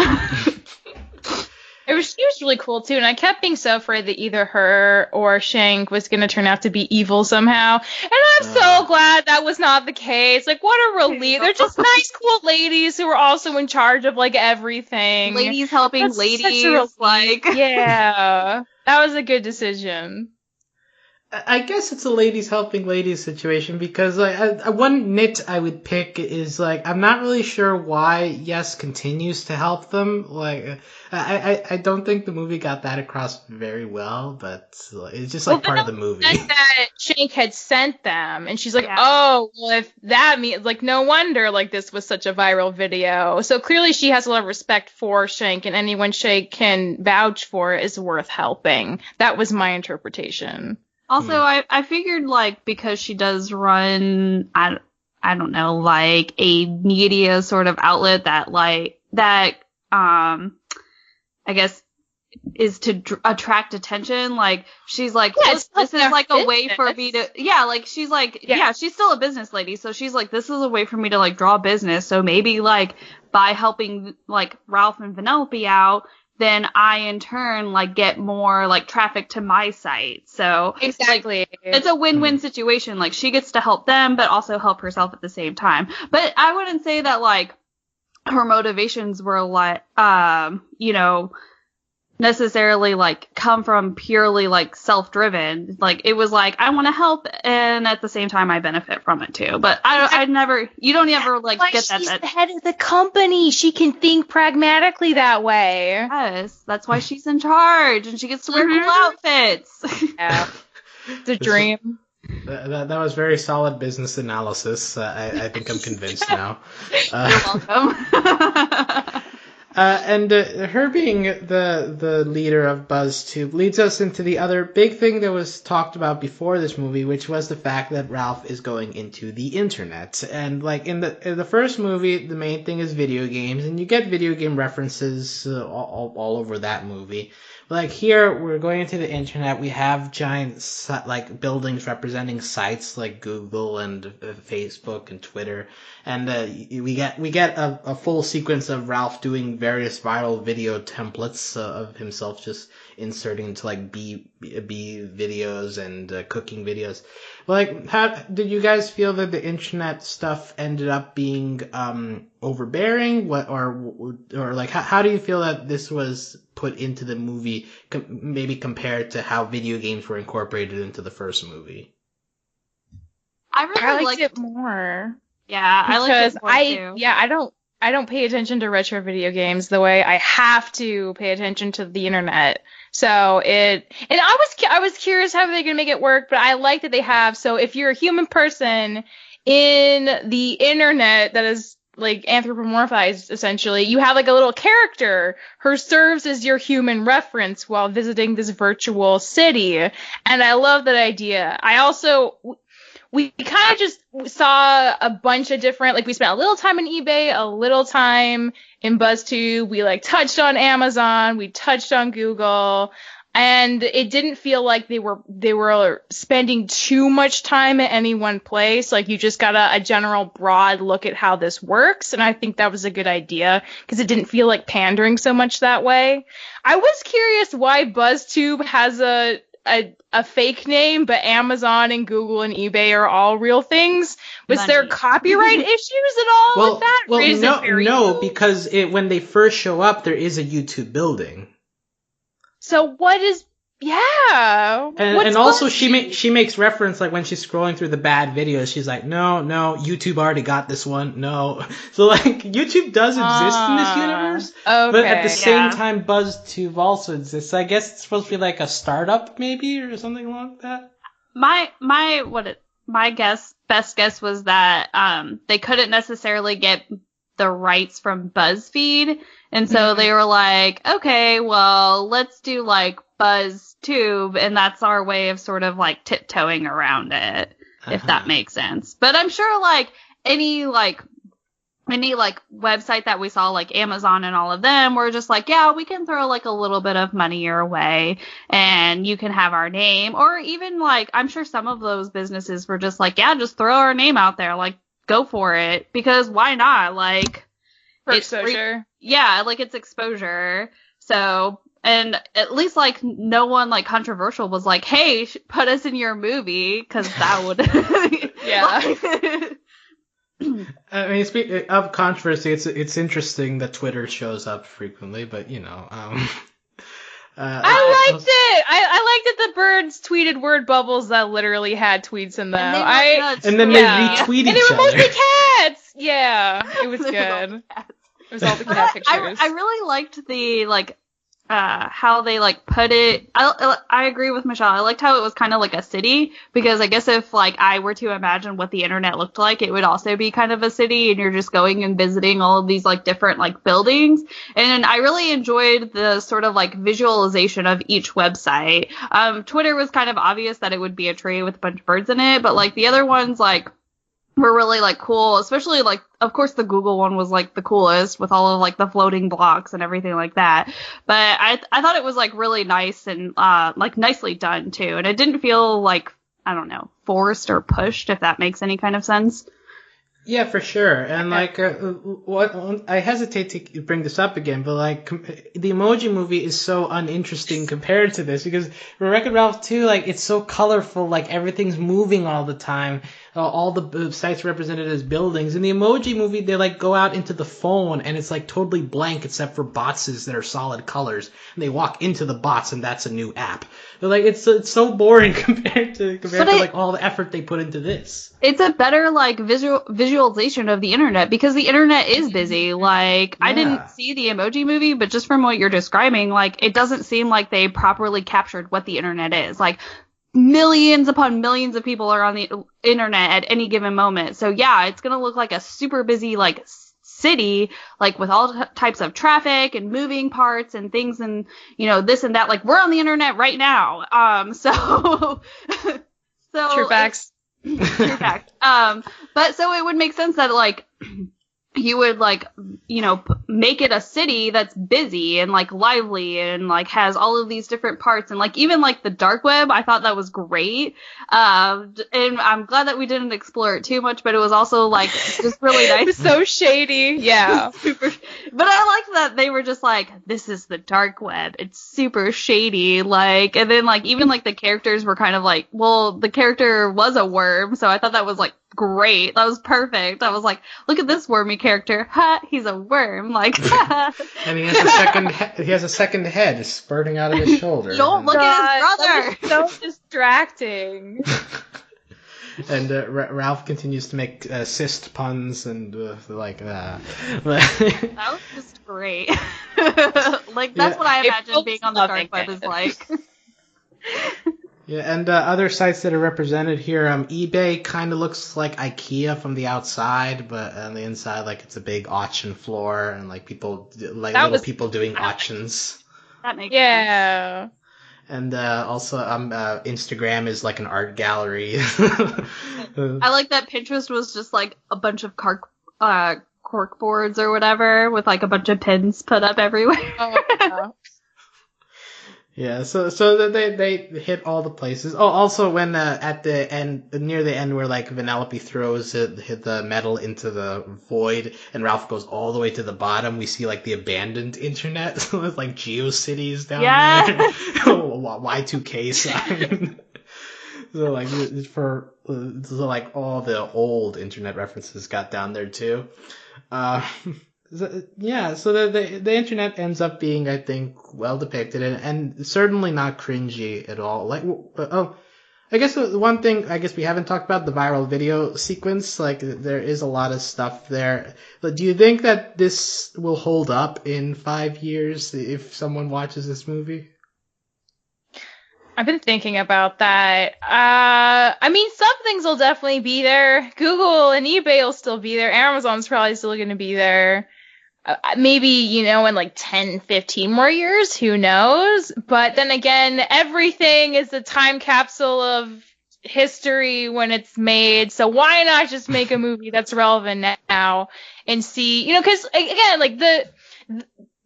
She was really cool too, and I kept being so afraid that either her or Shank was going to turn out to be evil somehow. And I'm so glad that was not the case. Like, what a relief! They're just nice, cool ladies who are also in charge of like everything. Ladies helping That's ladies, like yeah, that was a good decision. I guess it's a ladies helping ladies situation because like one nit I would pick is like I'm not really sure why Yes continues to help them. Like I don't think the movie got that across very well, but it's just like part of the movie. That Shank had sent them, and she's like, "Oh, well, if that means like no wonder like this was such a viral video." So clearly she has a lot of respect for Shank, and anyone Shank can vouch for is worth helping. That was my interpretation. Also, I figured, like, because she does run, I don't know, like, a media sort of outlet that, I guess, is to attract attention. Like, she's like, this is, like, a way for me to, like, she's like, she's still a business lady, so she's like, this is a way for me to, like, draw business, so maybe, like, by helping, like, Ralph and Vanellope out, then I in turn like get more like traffic to my site. So exactly, like, it's a win-win situation. Like she gets to help them, but also help herself at the same time. But I wouldn't say that like her motivations were like, you know, necessarily like come from purely like self-driven. Like it was like I want to help, and at the same time I benefit from it too. But you don't ever like get that. She's the head of the company. She can think pragmatically that way. Yes, that's why she's in charge, and she gets to wear cool outfits. Yeah, it's a dream. That was very solid business analysis. I think I'm convinced now. You're welcome. And her being the leader of BuzzTube leads us into the other big thing that was talked about before this movie, which was the fact that Ralph is going into the internet. And like in the first movie, the main thing is video games, and you get video game references all over that movie. Like here, we're going into the internet. We have giant like buildings representing sites like Google and Facebook and Twitter, and we get a full sequence of Ralph doing various viral video templates of himself just inserting into like bee videos and cooking videos. Like, how did you guys feel that the internet stuff ended up being overbearing? Or like how do you feel that this was put into the movie, maybe compared to how video games were incorporated into the first movie? I really liked it more. Yeah, I liked it more too. Yeah, I don't pay attention to retro video games the way I have to pay attention to the internet. So I was curious how they're gonna make it work, but I like that they have. So if you're a human person in the internet that is like anthropomorphized, essentially, you have like a little character who serves as your human reference while visiting this virtual city, and I love that idea. We kind of just saw a bunch of different, like we spent a little time in eBay, a little time in BuzzTube. We like touched on Amazon, we touched on Google, and it didn't feel like they were spending too much time at any one place. Like you just got a general broad look at how this works, and I think that was a good idea because it didn't feel like pandering so much that way. I was curious why BuzzTube has a a fake name, but Amazon and Google and eBay are all real things. Was there copyright issues at all with that? Well, Or is it very no, new? because when they first show up, there is a YouTube building. So what is? Yeah. And also she makes reference, like, when she's scrolling through the bad videos, she's like, no, YouTube already got this one, no. So, like, YouTube does exist in this universe, but at the same time, BuzzTube also exists. So I guess it's supposed to be like a startup, maybe, or something like that. My best guess was that they couldn't necessarily get the rights from BuzzFeed, and so they were like, okay, well, let's do like BuzzTube, and that's our way of sort of like tiptoeing around it, if that makes sense. But I'm sure like any website that we saw, like Amazon and all of them, were just like, yeah, we can throw like a little bit of money your way and you can have our name. Or even like, I'm sure some of those businesses were just like, yeah, just throw our name out there, like, go for it, because why not? Like, it's exposure. Like, it's exposure. So, and at least like no one like controversial was like, hey, put us in your movie, because that would I mean, speaking of controversy, it's interesting that Twitter shows up frequently, but I liked it. I liked that the birds tweeted word bubbles that literally had tweets in them. And then they retweet each other. And they were mostly cats. Yeah, it was good. It was all the cat pictures. I really liked the like how they like put it. I agree with Michelle. I liked how it was kind of like a city, because I guess if like I were to imagine what the internet looked like, it would also be kind of a city, and you're just going and visiting all of these like different like buildings. And I really enjoyed the sort of like visualization of each website. Twitter was kind of obvious that it would be a tree with a bunch of birds in it, but like the other ones like were really like cool, especially like, of course, the Google one was like the coolest with all of like the floating blocks and everything like that. But I thought it was like really nice and like nicely done too, and it didn't feel like, I don't know, forced or pushed, if that makes any kind of sense. Yeah, for sure. And like, I hesitate to bring this up again, but like, the Emoji Movie is so uninteresting compared to this, because Wreck-It Ralph 2, like, it's so colorful, like everything's moving all the time. All the sites represented as buildings. In the Emoji Movie, they like go out into the phone and it's like totally blank except for boxes that are solid colors. And they walk into the box and that's a new app. They're like, it's so boring compared to like all the effort they put into this. It's a better like visualization of the internet, because the internet is busy. Like, I didn't see the Emoji Movie, but just from what you're describing, like, it doesn't seem like they properly captured what the internet is. Like, millions upon millions of people are on the internet at any given moment. So yeah, it's going to look like a super busy like city, like with all types of traffic and moving parts and things and, this and that. Like, we're on the internet right now. So True facts. True fact. But so it would make sense that like you would like, make it a city that's busy and like lively and like has all of these different parts, and like even like the dark web, I thought that was great. And I'm glad that we didn't explore it too much, but it was also like just really nice. It was so shady. Yeah. Super. But I liked that they were just like, this is the dark web. It's super shady. Like, and then like even like the characters were kind of like, well, the character was a worm, so I thought that was like great. That was perfect. I was like, look at this wormy character. Ha, he's a worm. Like, and he has a second head spurting out of his shoulder. Don't look at his brother. So distracting. And Ralph continues to make cyst puns and like that. That was just great. Like, that's what I imagine being on the dark web is like. Yeah, and other sites that are represented here, eBay kind of looks like IKEA from the outside, but on the inside, like, it's a big auction floor and like people, like people doing auctions. That makes sense. And also, Instagram is like an art gallery. I like that Pinterest was just like a bunch of cork boards or whatever with like a bunch of pins put up everywhere. Oh, yeah. Yeah, so they hit all the places. Oh, also when at the end, near the end, where like Vanellope throws hit the metal into the void, and Ralph goes all the way to the bottom, we see like the abandoned internet, so it's like GeoCities down there, Yes. Y2K sign. So like so like all the old internet references got down there too. Uh, so the internet ends up being, I think, well depicted and certainly not cringy at all. Like, I guess the one thing I guess we haven't talked about, the viral video sequence. Like, there is a lot of stuff there. But do you think that this will hold up in 5 years if someone watches this movie? I've been thinking about that. I mean, some things will definitely be there. Google and eBay will still be there. Amazon's probably still going to be there. Maybe, you know, in like 10, 15 more years, who knows? But then again, everything is a time capsule of history when it's made. So why not just make a movie that's relevant now and see, you know, because again, like the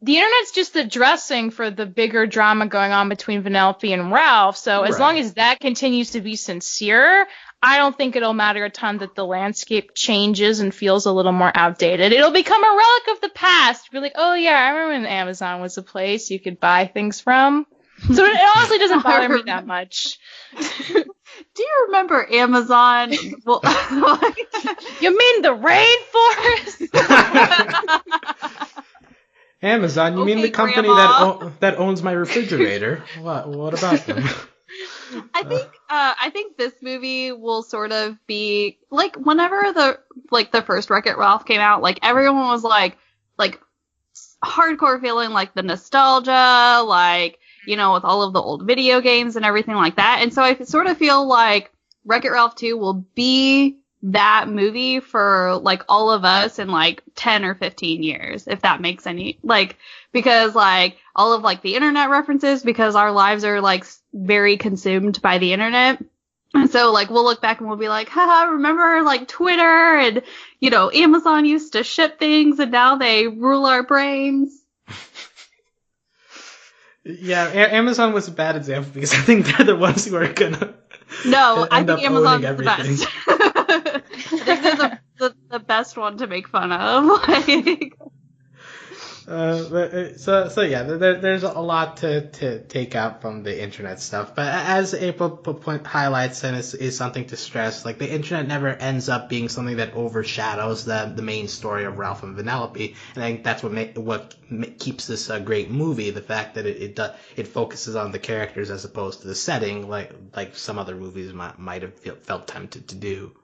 internet's just the dressing for the bigger drama going on between Vanellope and Ralph. So as long as that continues to be sincere, I don't think it'll matter a ton that the landscape changes and feels a little more outdated. It'll become a relic of the past. Be like, oh yeah, I remember when Amazon was a place you could buy things from. So it honestly doesn't bother me that much. Do you remember Amazon? Well, you mean the rainforest? Amazon? You mean the company that owns my refrigerator? What about them? I think this movie will sort of be like whenever the first Wreck-It Ralph came out, like everyone was like hardcore feeling like the nostalgia, like, you know, with all of the old video games and everything like that. And so I sort of feel like Wreck-It Ralph 2 will be that movie for like all of us in like 10 or 15 years, if that makes any, like, because like all of like the internet references, because our lives are like very consumed by the internet. And so like we'll look back and we'll be like, haha, remember like Twitter and, you know, Amazon used to ship things and now they rule our brains. Yeah, Amazon was a bad example because I think they're the ones who are gonna I think Amazon's the best. I think they're the best one to make fun of. Like, so yeah, there's a lot to take out from the internet stuff. But as April highlights, and is something to stress, like the internet never ends up being something that overshadows the main story of Ralph and Vanellope. And I think that's what keeps this a great movie. The fact that it focuses on the characters as opposed to the setting, like some other movies might have felt tempted to do.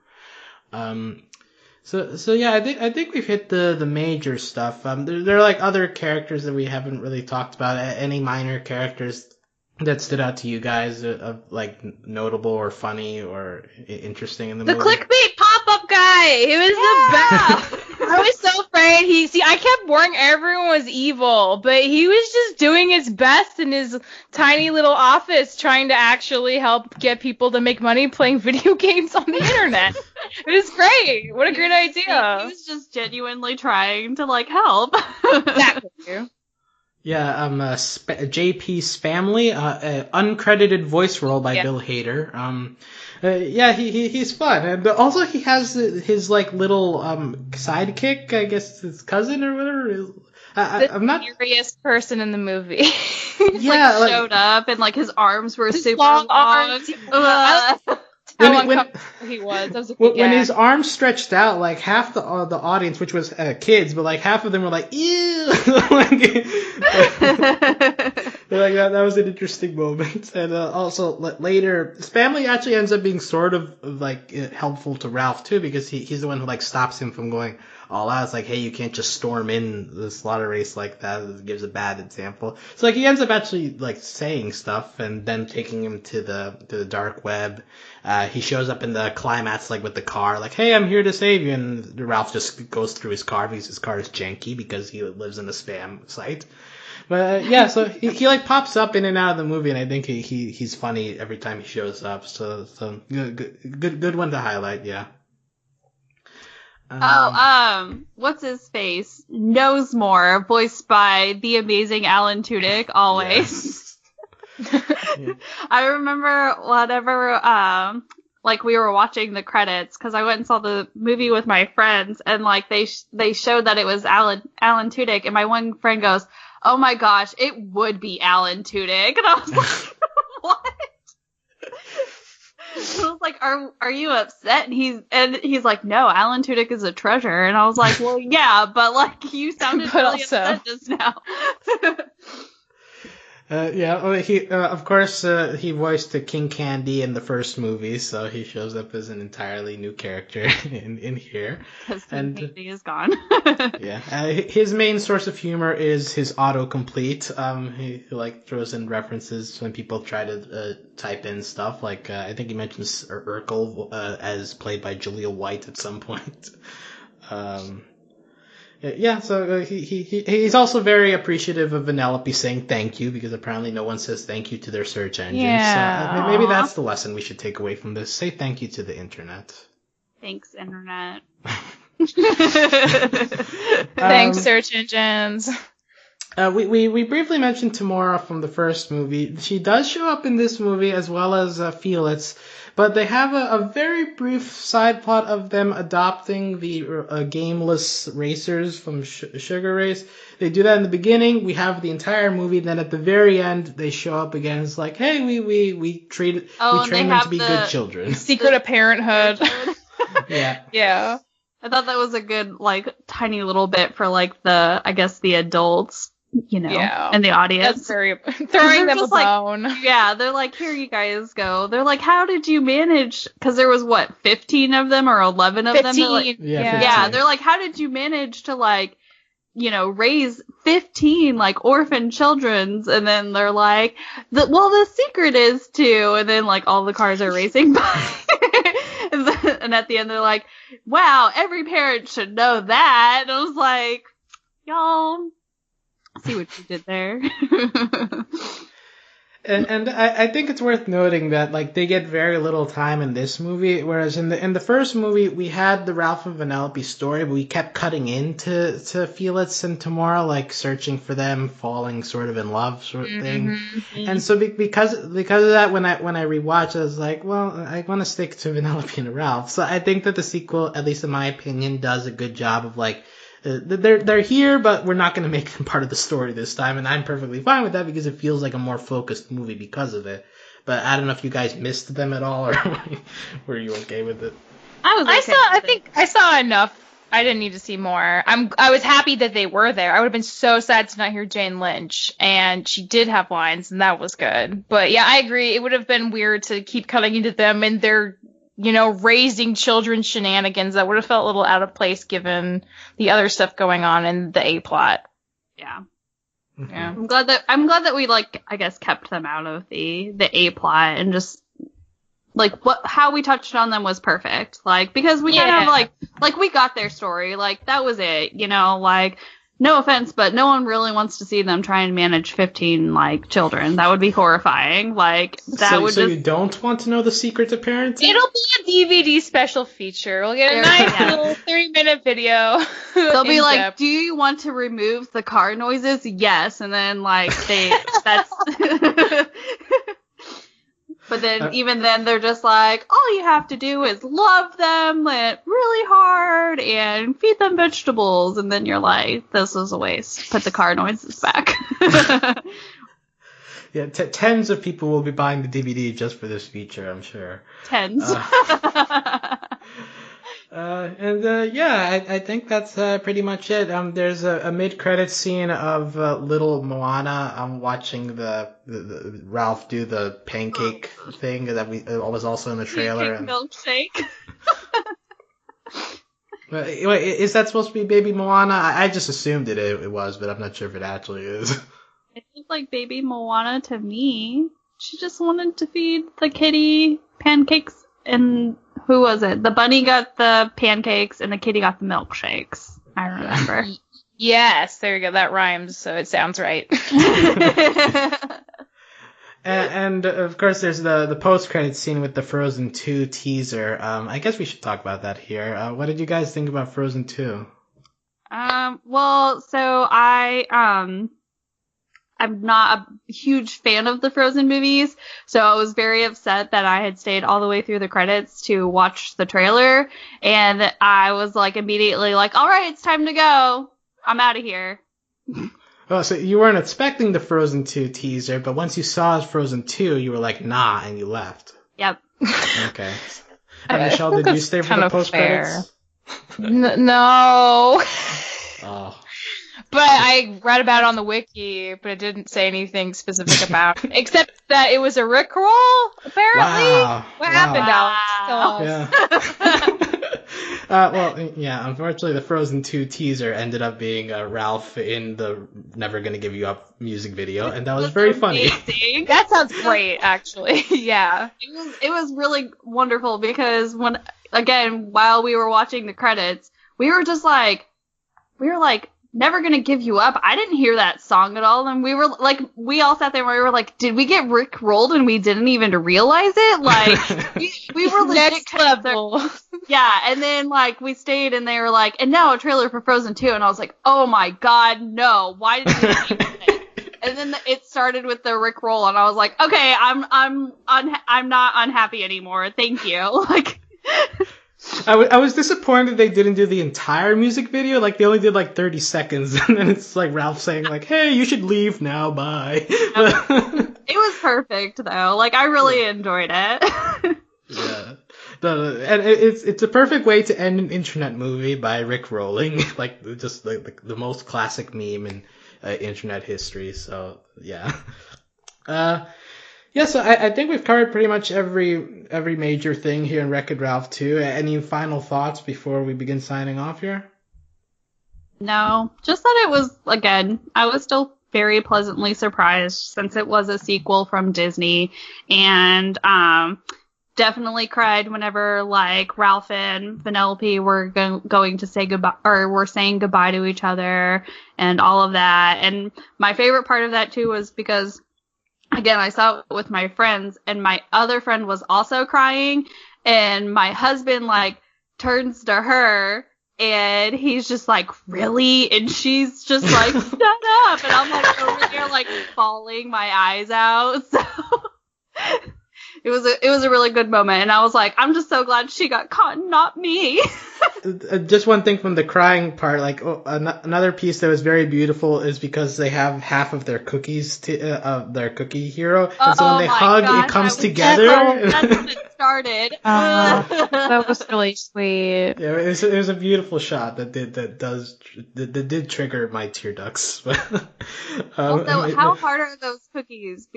So yeah, I think we've hit the major stuff. There are like other characters that we haven't really talked about. Any minor characters that stood out to you guys of like notable or funny or interesting in the movie? The clickbait pop-up guy. He was the best. I was so afraid. I kept worrying everyone was evil, but he was just doing his best in his tiny little office trying to actually help get people to make money playing video games on the internet. It was great. What a great idea. He was just genuinely trying to like help. Exactly. Yeah, JP's Family, uncredited voice role by Bill Hader. Yeah, he's fun, and also he has his like little sidekick, I guess his cousin or whatever. I'm not serious person in the movie. Yeah, like showed up and like his arms were super long. Arms. How uncomfortable he was. That was when his arms stretched out, like half the audience, which was kids, but like half of them were like, ew. Like that was an interesting moment. And also later, his family actually ends up being sort of like helpful to Ralph too, because he's the one who like stops him from going all out. It's like, hey, you can't just storm in the slaughter race like that. It gives a bad example. So like he ends up actually like saying stuff and then taking him to the dark web. He shows up in the climax like with the car, like, hey, I'm here to save you. And Ralph just goes through his car because his car is janky because he lives in a spam site. But yeah, so he like pops up in and out of the movie, and I think he's funny every time he shows up. So good one to highlight, yeah. What's his face? Knows More, voiced by the amazing Alan Tudyk, always. Yes. Yeah. I remember whatever, like we were watching the credits because I went and saw the movie with my friends, and like they showed that it was Alan Tudyk, and my one friend goes, "Oh my gosh, it would be Alan Tudyk," and I was like, "What?" I was like, "Are you upset?" And he's like, "No, Alan Tudyk is a treasure," and I was like, "Well, yeah, but like you sounded But really also- upset just now." Of course, he voiced the King Candy in the first movie, so he shows up as an entirely new character in here. Because And Candy is gone. yeah, his main source of humor is his autocomplete. He like throws in references when people try to type in stuff. Like I think he mentions Urkel as played by Julia White at some point. Yeah, so he's also very appreciative of Vanellope saying thank you, because apparently no one says thank you to their search engine. Yeah. So maybe that's the lesson we should take away from this. Say thank you to the internet. Thanks, internet. Thanks, search engines. We briefly mentioned Tamora from the first movie. She does show up in this movie as well as Felix, but they have a very brief side plot of them adopting the gameless racers from Sugar Race. They do that in the beginning. We have the entire movie. Then at the very end, they show up again. It's like, hey, we train them to be good children. Secret of Parenthood. Yeah. Yeah. I thought that was a good, like, tiny little bit for, like, the adults, you know, Yeah. and the audience. That's very throwing them a just like, bone. Yeah, they're like, here you guys go. They're like, how did you manage? Because there was, 15 of them or 11 of 15. them? They're like, Yeah, they're like, how did you manage to, like, you know, raise 15, like, orphan children's? And then they're like, the secret is to, and then, like, all the cars are racing by. And at the end, they're like, wow, every parent should know that. And I was like, y'all, see what you did there. And I think it's worth noting that like they get very little time in this movie, whereas in the first movie we had the Ralph and Vanellope story, but we kept cutting into Felix and Tamora, like searching for them, falling sort of in love sort of thing. Mm-hmm. And so because of that, when I rewatched, I was like, well, I want to stick to Vanellope and Ralph. So I think that the sequel, at least in my opinion, does a good job of like. They're here, but we're not going to make them part of the story this time, and I'm perfectly fine with that because it feels like a more focused movie because of it. But I don't know if you guys missed them at all, or were you okay with it? I think I saw enough. I didn't need to see more. I was happy that they were there. I would have been so sad to not hear Jane Lynch, and she did have lines, and that was good. But yeah, I agree. It would have been weird to keep cutting into them and their, you know, raising children shenanigans. That would have felt a little out of place given the other stuff going on in the A plot. Yeah. Mm-hmm. Yeah. I'm glad that we, like, I guess kept them out of the A plot and just like how we touched on them was perfect. Like, because we kind of like we got their story. Like, that was it, you know, like, no offense, but no one really wants to see them try and manage 15, like, children. That would be horrifying. Like, So you don't want to know the secret to parenting? It'll be a DVD special feature. We'll get a nice little 3-minute video. They'll be like, do you want to remove the car noises? Yes. And then, like, that's... But then, even then, they're just like, all you have to do is love them really hard and feed them vegetables. And then you're like, this was a waste. Put the car noises back. Yeah, tens of people will be buying the DVD just for this feature, I'm sure. Tens. I think that's pretty much it. There's a mid-credit scene of little Moana watching the Ralph do the pancake thing that was also in the trailer. Milkshake. Wait, is that supposed to be Baby Moana? I just assumed it was, but I'm not sure if it actually is. It looked like Baby Moana to me. She just wanted to feed the kitty pancakes, and who was it? The bunny got the pancakes, and the kitty got the milkshakes. I remember. Yes, there you go. That rhymes, so it sounds right. And of course, there's the post-credit scene with the Frozen 2 teaser. I guess we should talk about that here. What did you guys think about Frozen 2? Well, so I'm not a huge fan of the Frozen movies, so I was very upset that I had stayed all the way through the credits to watch the trailer, and I was like immediately like, all right, it's time to go. I'm out of here. Oh, so you weren't expecting the Frozen 2 teaser, but once you saw Frozen 2, you were like, nah, and you left. Yep. Okay. Michelle, did you stay for the post-credits? No. Oh. But I read about it on the wiki, but it didn't say anything specific about it, except that it was a Rickroll, apparently. Wow. What happened, Alex? Tell us. Yeah. Unfortunately, the Frozen 2 teaser ended up being Ralph in the Never Gonna Give You Up music video, and that was very funny. That sounds great, actually. Yeah. It was really wonderful because while we were watching the credits, we were like, Never Gonna Give You Up. I didn't hear that song at all, and we all sat there and we were like, did we get Rick rolled and we didn't even realize it? Like, we were legit next level. Yeah, and then we stayed and they were like, and now a trailer for Frozen 2, and I was like, oh my god, no, why did you even it? And then it started with the Rick roll, and I was like, okay, I'm not unhappy anymore, thank you. I was disappointed they didn't do the entire music video. Like, they only did 30 seconds, and then it's Ralph saying hey, you should leave now, bye. It was perfect though. I really enjoyed it. Yeah. And it's a perfect way to end an internet movie by Rick rolling, just the most classic meme in internet history. So yeah. Yeah, so I think we've covered pretty much every major thing here in Wreck-It Ralph 2. Any final thoughts before we begin signing off here? No, just that it was, again, I was still very pleasantly surprised since it was a sequel from Disney, and definitely cried whenever Ralph and Vanellope were going to say goodbye, or were saying goodbye to each other and all of that. And my favorite part of that too was because, again, I saw it with my friends, and my other friend was also crying, and my husband, turns to her, and he's just like, really? And she's just like, shut up! And I'm over here, bawling my eyes out, so... It was a really good moment, and I was like, I'm just so glad she got caught, not me. Just one thing from the crying part, another piece that was very beautiful is because they have half of their cookies of their cookie hero, and so when they hug, it comes together. That's when it started. That was really sweet. Yeah, it was a beautiful shot that did trigger my tear ducts. Also, how hard are those cookies?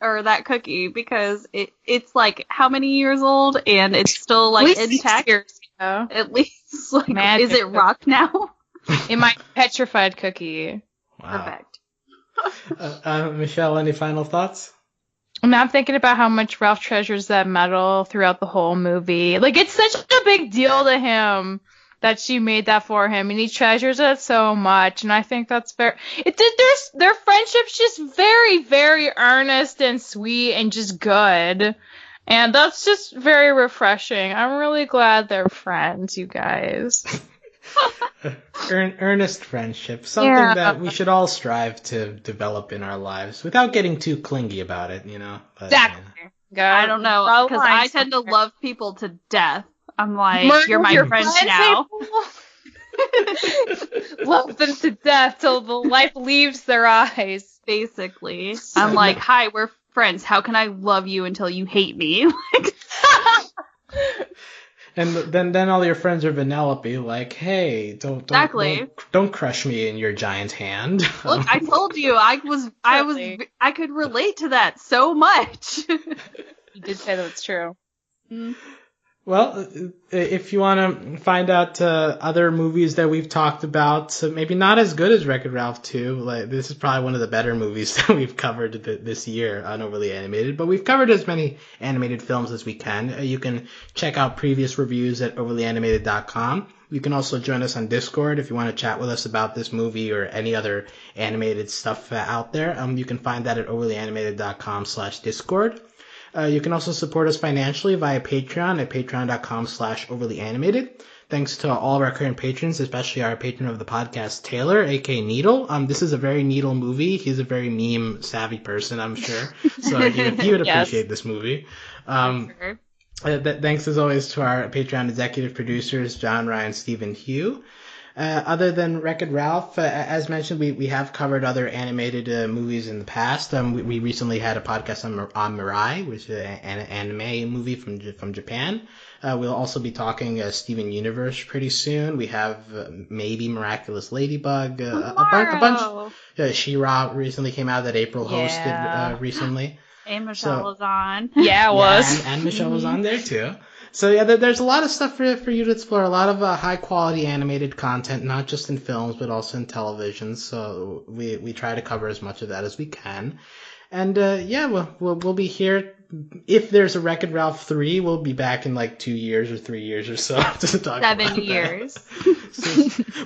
Or that cookie? Because it's how many years old, and it's still intact. At least is it rock now? In my petrified cookie. Wow. Perfect. Michelle, any final thoughts? I'm thinking about how much Ralph treasures that medal throughout the whole movie. It's such a big deal to him that she made that for him, and he treasures it so much, and I think that's their friendship's just very, very earnest and sweet and just good, and that's just very refreshing. I'm really glad they're friends, you guys. Earnest friendship, something that we should all strive to develop in our lives without getting too clingy about it, But, exactly. I don't know, because I tend to love people to death. I'm like, you're my friend now. Love them to death till the life leaves their eyes. Basically. I'm like, hi, we're friends. How can I love you until you hate me? And then all your friends are Vanellope, hey, don't crush me in your giant hand. Look, I told you, I could relate to that so much. You did say that's true. Mm. Well, if you want to find out other movies that we've talked about, maybe not as good as Wreck-It Ralph 2, this is probably one of the better movies that we've covered this year on Overly Animated, but we've covered as many animated films as we can. You can check out previous reviews at overlyanimated.com. You can also join us on Discord if you want to chat with us about this movie or any other animated stuff out there. You can find that at overlyanimated.com/Discord. You can also support us financially via Patreon at patreon.com/overlyanimated. Thanks to all of our current patrons, especially our patron of the podcast, Taylor, aka Needle. This is a very Needle movie. He's a very meme savvy person, I'm sure. So he would appreciate this movie. Sure. Thanks as always to our Patreon executive producers, John, Ryan, Steve, and Hugh. Other than Wreck-It Ralph, as mentioned, we have covered other animated movies in the past. We recently had a podcast on Mirai, which is an anime movie from Japan. We'll also be talking Steven Universe pretty soon. We have maybe Miraculous Ladybug, a bunch. She-Ra recently came out that April hosted recently. And Michelle was on. Yeah, it was. And Michelle was on there too. So yeah, there's a lot of stuff for you to explore. A lot of high quality animated content, not just in films but also in television. So we try to cover as much of that as we can. And we'll be here. If there's a Wreck-It Ralph 3, we'll be back in like 2 years or 3 years or so to talk about 7 years.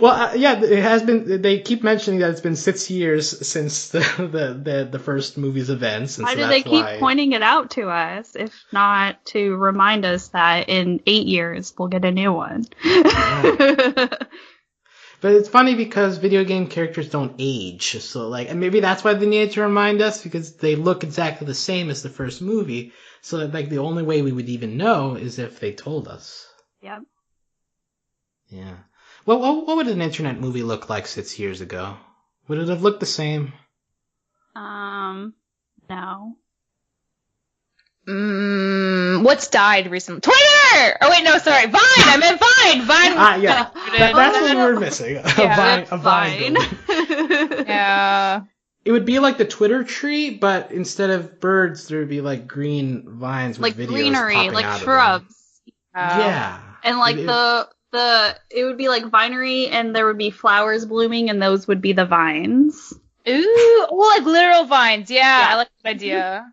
It has been. They keep mentioning that it's been 6 years since the first movie's events. And why do they keep pointing it out to us, if not to remind us that in 8 years we'll get a new one? Yeah. But it's funny because video game characters don't age, so and maybe that's why they need to remind us, because they look exactly the same as the first movie. So the only way we would even know is if they told us. Yep. Yeah. Well, what would an internet movie look like 6 years ago? Would it have looked the same? No. What's died recently? Twitter! Oh wait, no, sorry, Vine! I meant Vine! Vine! Yeah. That's what we were missing. Yeah, a Vine. Yeah. It would be like the Twitter tree, but instead of birds, there would be like green vines with videos greenery, popping like out shrubs. Yeah. And it would be like vinery, and there would be flowers blooming, and those would be the vines. Ooh, like literal vines. Yeah. I like that idea.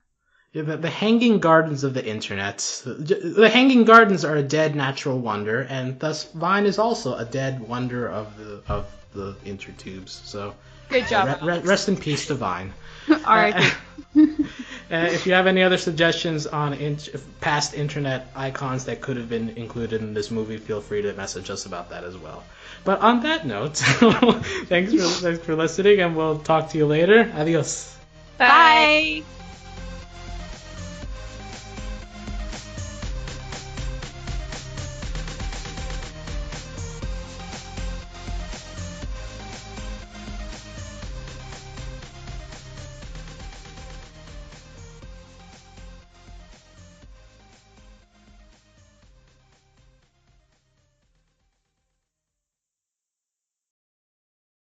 Yeah, the hanging gardens of the internet. The hanging gardens are a dead natural wonder, and thus Vine is also a dead wonder of the intertubes. So, good job. Rest in peace to Vine. All right. If you have any other suggestions on past internet icons that could have been included in this movie, feel free to message us about that as well. But on that note, thanks for listening, and we'll talk to you later. Adios. Bye.